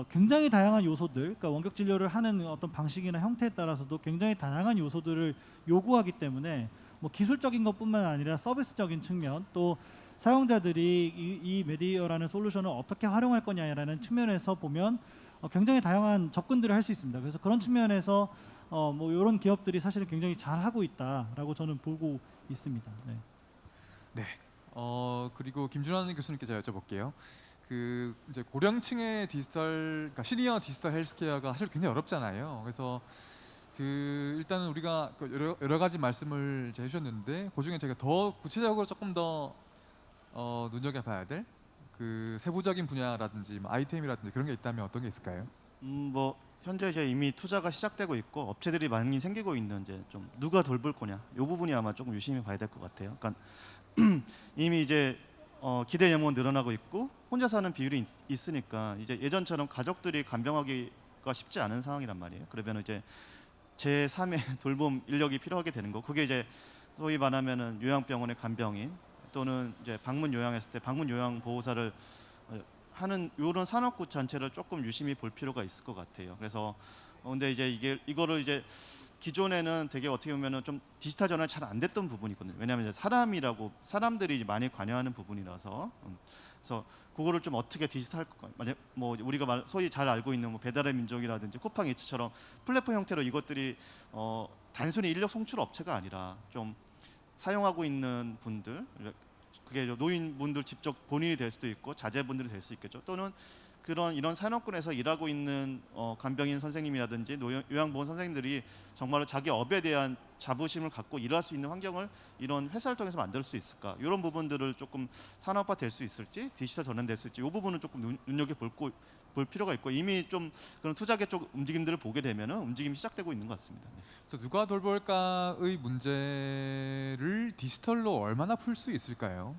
굉장히 다양한 요소들, 그러니까 원격 진료를 하는 어떤 방식이나 형태에 따라서도 굉장히 다양한 요소들을 요구하기 때문에 뭐 기술적인 것뿐만 아니라 서비스적인 측면 또 사용자들이 이 메디어라는 솔루션을 어떻게 활용할 거냐라는 측면에서 보면 굉장히 다양한 접근들을 할 수 있습니다. 그래서 그런 측면에서 뭐 이런 기업들이 사실은 굉장히 잘 하고 있다라고 저는 보고 있습니다. 네. 네. 그리고 김준환 교수님께 제가 여쭤볼게요. 그 이제 고령층의 그러니까 시니어 디지털 헬스케어가 사실 굉장히 어렵잖아요. 그래서 그 일단은 우리가 그 여러 가지 말씀을 이제 해주셨는데 그 중에 제가 더 구체적으로 조금 더 눈여겨봐야 될 그 세부적인 분야라든지 뭐 아이템이라든지 그런 게 있다면 어떤 게 있을까요? 뭐 현재 이제 이미 투자가 시작되고 있고 업체들이 많이 생기고 있는 이제 좀 누가 돌볼 거냐 이 부분이 아마 조금 유심히 봐야 될 것 같아요. 그러니까 이미 이제 기대 연봉은 늘어나고 있고 혼자 사는 비율이 있으니까 이제 예전처럼 가족들이 간병하기가 쉽지 않은 상황이란 말이에요. 그러면 이제 제3의 돌봄 인력이 필요하게 되는 거. 그게 이제 소위 말하면은 요양병원의 간병인 또는 이제 방문 요양했을 때 방문 요양 보호사를 하는 이런 산업구 전체를 조금 유심히 볼 필요가 있을 것 같아요. 그래서 근데 이제 이거를 이제 기존에는 되게 어떻게 보면은 좀 디지털 전환이 잘 안 됐던 부분이거든요. 왜냐하면 이제 사람들이 많이 관여하는 부분이라서 그래서 그거를 좀 어떻게 디지털 만약 뭐 우리가 소위 잘 알고 있는 뭐 배달의 민족이라든지 쿠팡이츠처럼 플랫폼 형태로 이것들이 단순히 인력 송출 업체가 아니라 좀 사용하고 있는 분들 그게 노인분들 직접 본인이 될 수도 있고 자제분들이 될 수 있겠죠. 또는 이런 산업군에서 일하고 있는 간병인 선생님이라든지 요양보건 선생님들이 정말로 자기 업에 대한 자부심을 갖고 일할 수 있는 환경을 이런 회사를 통해서 만들 수 있을까? 이런 부분들을 조금 산업화 될 수 있을지, 디지털 전환될 수 있을지 이 부분은 조금 눈여겨 볼 필요가 있고 이미 좀 그런 투자계 쪽 움직임들을 보게 되면은 움직임이 시작되고 있는 것 같습니다. 네. 그래서 누가 돌볼까의 문제를 디지털로 얼마나 풀 수 있을까요?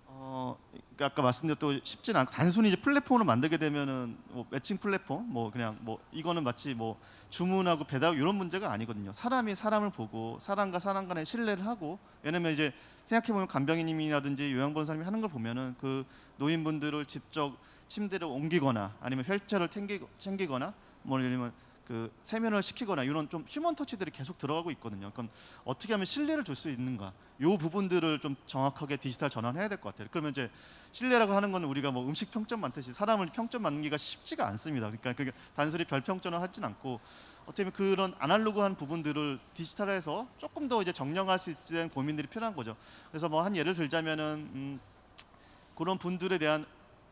그러니까 아까 말씀드렸던 쉽진 않고 단순히 이제 플랫폼을 만들게 되면은 뭐 매칭 플랫폼 뭐 그냥 뭐 이거는 마치 뭐 주문하고 배달 이런 문제가 아니거든요. 사람이 사람을 보고 사람과 사람 간의 신뢰를 하고 왜냐면 이제 생각해 보면 간병인님이라든지 요양보건 사람이 하는 걸 보면은 그 노인분들을 직접 침대를 옮기거나 아니면 휠체어를 챙기거나 뭐 예를 들면 그 세면을 시키거나 이런 좀 휴먼 터치들이 계속 들어가고 있거든요. 그럼 어떻게 하면 신뢰를 줄 수 있는가? 이 부분들을 좀 정확하게 디지털 전환해야 될 것 같아요. 그러면 이제 신뢰라고 하는 건 우리가 뭐 음식 평점 만듯이 사람을 평점 만기가 쉽지가 않습니다. 그러니까 그게 단순히 별 평점을 하진 않고 어떻게 보면 그런 아날로그한 부분들을 디지털에서 조금 더 이제 정량할 수 있는 고민들이 필요한 거죠. 그래서 뭐 한 예를 들자면은 그런 분들에 대한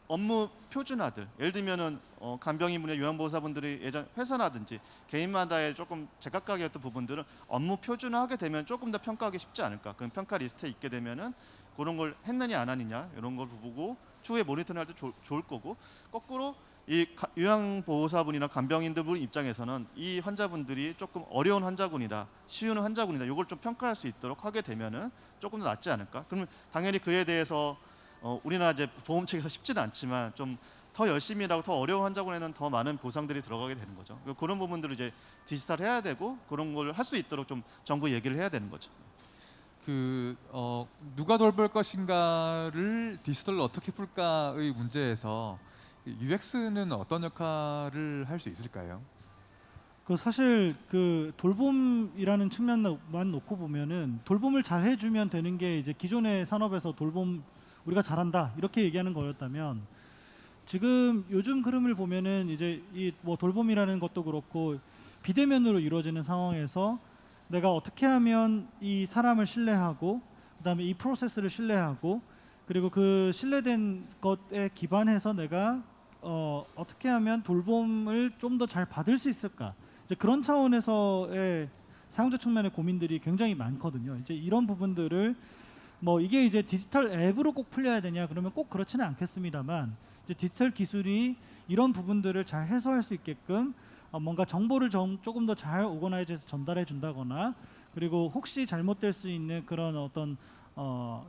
업무 표준화들 예를 들면은 간병인분의 요양보호사분들이 예전 회사라든지 개인마다의 조금 제각각이었던 부분들은 업무 표준화하게 되면 조금 더 평가하기 쉽지 않을까. 그럼 평가 리스트에 있게 되면은 그런 걸 했느냐 안 하느냐 이런 걸 보고 추후에 모니터링 할 때 좋을 거고, 거꾸로 이 요양보호사분이나 간병인들 입장에서는 이 환자분들이 조금 어려운 환자군이다, 쉬운 환자군이다, 이걸 좀 평가할 수 있도록 하게 되면은 조금 더 낫지 않을까? 그러면 당연히 그에 대해서 우리나라 이제 보험책에서 쉽지는 않지만 좀 더 열심히 일하고 더 어려운 환자군에는 더 많은 보상들이 들어가게 되는 거죠. 그런 부분들을 이제 디지털 해야 되고, 그런 걸 할 수 있도록 좀 정부 얘기를 해야 되는 거죠. 누가 돌볼 것인가를 디지털로 어떻게 풀까의 문제에서 UX는 어떤 역할을 할 수 있을까요? 그 사실 그 돌봄이라는 측면만 놓고 보면은 돌봄을 잘 해주면 되는 게 이제 기존의 산업에서 돌봄 우리가 잘한다 이렇게 얘기하는 거였다면, 지금 요즘 흐름을 보면은 이제 이 뭐 돌봄이라는 것도 그렇고 비대면으로 이루어지는 상황에서 내가 어떻게 하면 이 사람을 신뢰하고 그다음에 이 프로세스를 신뢰하고 그리고 그 신뢰된 것에 기반해서 내가 어떻게 하면 돌봄을 좀 더 잘 받을 수 있을까, 이제 그런 차원에서의 사용자 측면의 고민들이 굉장히 많거든요. 이제 이런 부분들을 뭐 이게 이제 디지털 앱으로 꼭 풀려야 되냐 그러면 꼭 그렇지는 않겠습니다만, 이제 디지털 기술이 이런 부분들을 잘 해소할 수 있게끔 뭔가 정보를 조금 더 잘 오거나이즈해서 전달해 준다거나, 그리고 혹시 잘못될 수 있는 그런 어떤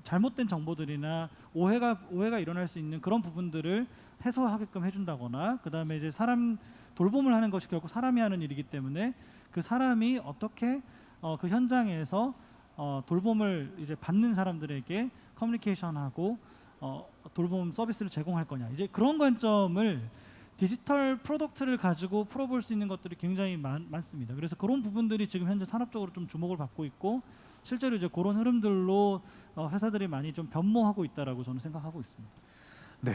잘못된 정보들이나 오해가 일어날 수 있는 그런 부분들을 해소하게끔 해준다거나, 그 다음에 이제 사람 돌봄을 하는 것이 결국 사람이 하는 일이기 때문에 그 사람이 어떻게 그 현장에서 돌봄을 이제 받는 사람들에게 커뮤니케이션하고 돌봄 서비스를 제공할 거냐, 이제 그런 관점을 디지털 프로덕트를 가지고 풀어볼 수 있는 것들이 굉장히 많습니다. 그래서 그런 부분들이 지금 현재 산업적으로 좀 주목을 받고 있고, 실제로 이제 그런 흐름들로 회사들이 많이 좀 변모하고 있다라고 저는 생각하고 있습니다. 네.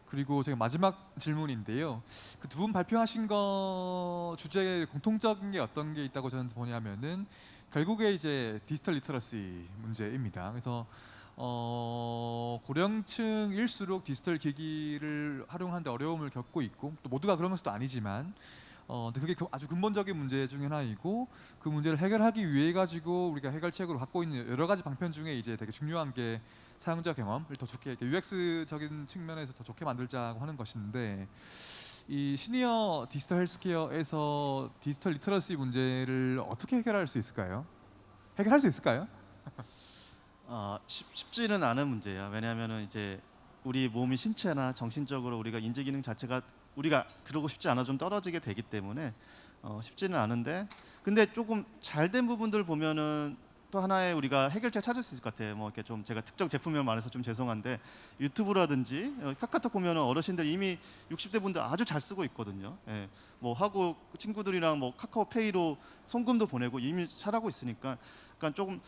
그리고 제가 마지막 질문인데요. 그 두 분 발표하신 거 주제에 공통적인 게 어떤 게 있다고 저는 보냐면은 결국에 이제 디지털 리터러시 문제입니다. 그래서 고령층일수록 디지털 기기를 활용하는데 어려움을 겪고 있고, 또 모두가 그런 것도 아니지만 근데 그게 아주 근본적인 문제 중에 하나이고, 그 문제를 해결하기 위해 가지고 우리가 해결책으로 갖고 있는 여러 가지 방편 중에 이제 되게 중요한 게 사용자 경험을 더 좋게, UX적인 측면에서 더 좋게 만들자고 하는 것인데, 이 시니어 디지털 헬스케어에서 디지털 리터러시 문제를 어떻게 해결할 수 있을까요? 해결할 수 있을까요? 쉽지는 않은 문제예요. 왜냐하면은 이제 우리 몸이 신체나 정신적으로 우리가 인지 기능 자체가 우리가 그러고 싶지 않아 좀 떨어지게 되기 때문에 쉽지는 않은데, 근데 조금 잘된 부분들 보면은 또 하나의 우리가 해결책 찾을 수 있을 것 같아요. 뭐 이렇게 좀 제가 특정 제품명 말해서 좀 죄송한데, 유튜브라든지 카카오톡 보면은 어르신들 이미 60대 분들 아주 잘 쓰고 있거든요. 예. 뭐 하고 친구들이랑 뭐 카카오페이로 송금도 보내고 이미 잘하고 있으니까, 그러니까 조금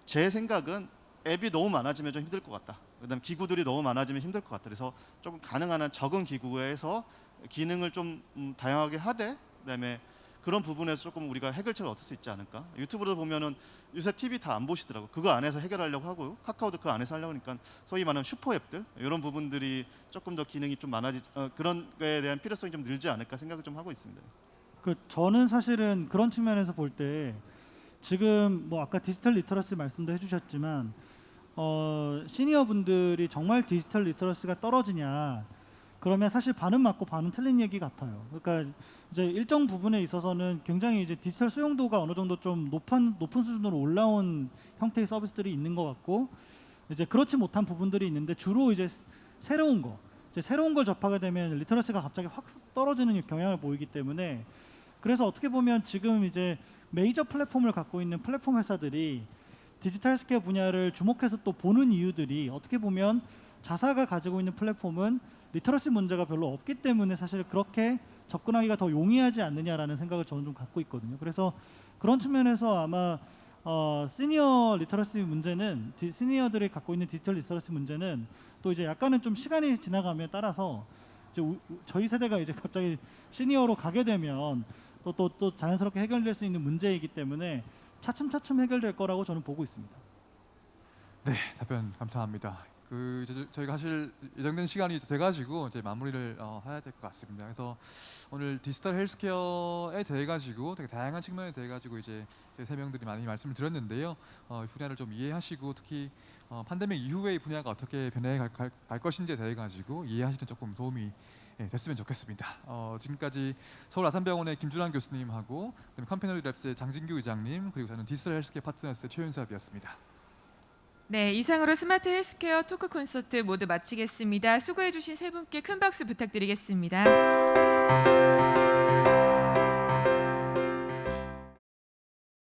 제 생각은 앱이 너무 많아지면 좀 힘들 것 같다. 그다음 기구들이 너무 많아지면 힘들 것 같다. 그래서 조금 가능한 한 적은 기구에서 기능을 좀 다양하게 하되, 그다음에 그런 부분에서 조금 우리가 해결책을 얻을 수 있지 않을까. 유튜브로 보면은 요새 TV 다 안 보시더라고. 그거 안에서 해결하려고 하고요. 카카오도 그 안에서 하려고 하니까 소위 말하는 슈퍼 앱들, 이런 부분들이 조금 더 기능이 좀 그런 거에 대한 필요성이 좀 늘지 않을까 생각을 좀 하고 있습니다. 저는 사실은 그런 측면에서 볼 때 지금 뭐 아까 디지털 리터러시 말씀도 해주셨지만 시니어 분들이 정말 디지털 리터러시가 떨어지냐 그러면 사실 반은 맞고 반은 틀린 얘기 같아요. 그러니까 이제 일정 부분에 있어서는 굉장히 이제 디지털 수용도가 어느 정도 좀 높은 수준으로 올라온 형태의 서비스들이 있는 것 같고, 이제 그렇지 못한 부분들이 있는데 주로 이제 새로운 걸 접하게 되면 리터러시가 갑자기 확 떨어지는 경향을 보이기 때문에, 그래서 어떻게 보면 지금 이제 메이저 플랫폼을 갖고 있는 플랫폼 회사들이 디지털 헬스케어 분야를 주목해서 또 보는 이유들이, 어떻게 보면 자사가 가지고 있는 플랫폼은 리터러시 문제가 별로 없기 때문에 사실 그렇게 접근하기가 더 용이하지 않느냐라는 생각을 저는 좀 갖고 있거든요. 그래서 그런 측면에서 아마 시니어 리터러시 문제는 시니어들이 갖고 있는 디지털 리터러시 문제는 또 이제 약간은 좀 시간이 지나감에 따라서 이제 저희 세대가 이제 갑자기 시니어로 가게 되면 또 자연스럽게 해결될 수 있는 문제이기 때문에 차츰차츰 해결될 거라고 저는 보고 있습니다. 네, 답변 감사합니다. 저희가 사실 예정된 시간이 돼가지고 이제 마무리를 해야 될 것 같습니다. 그래서 오늘 디지털 헬스케어에 대해 가지고 되게 다양한 측면에 대해 가지고 이제 저희 세 명들이 많이 말씀을 드렸는데요. 이 분야를 좀 이해하시고 특히 팬데믹 이후에 이 분야가 어떻게 변해 갈 것인지에 대해 가지고 이해하시는 조금 도움이 됐으면 좋겠습니다. 지금까지 서울 아산병원의 김준환 교수님하고 그다음에 컴패널 랩스의 장진규 의장님 그리고 저는 디지털 헬스케어 파트너스의 최윤섭이었습니다. 네, 이상으로 스마트 헬스케어 토크 콘서트 모두 마치겠습니다. 수고해 주신 세 분께 큰 박수 부탁드리겠습니다.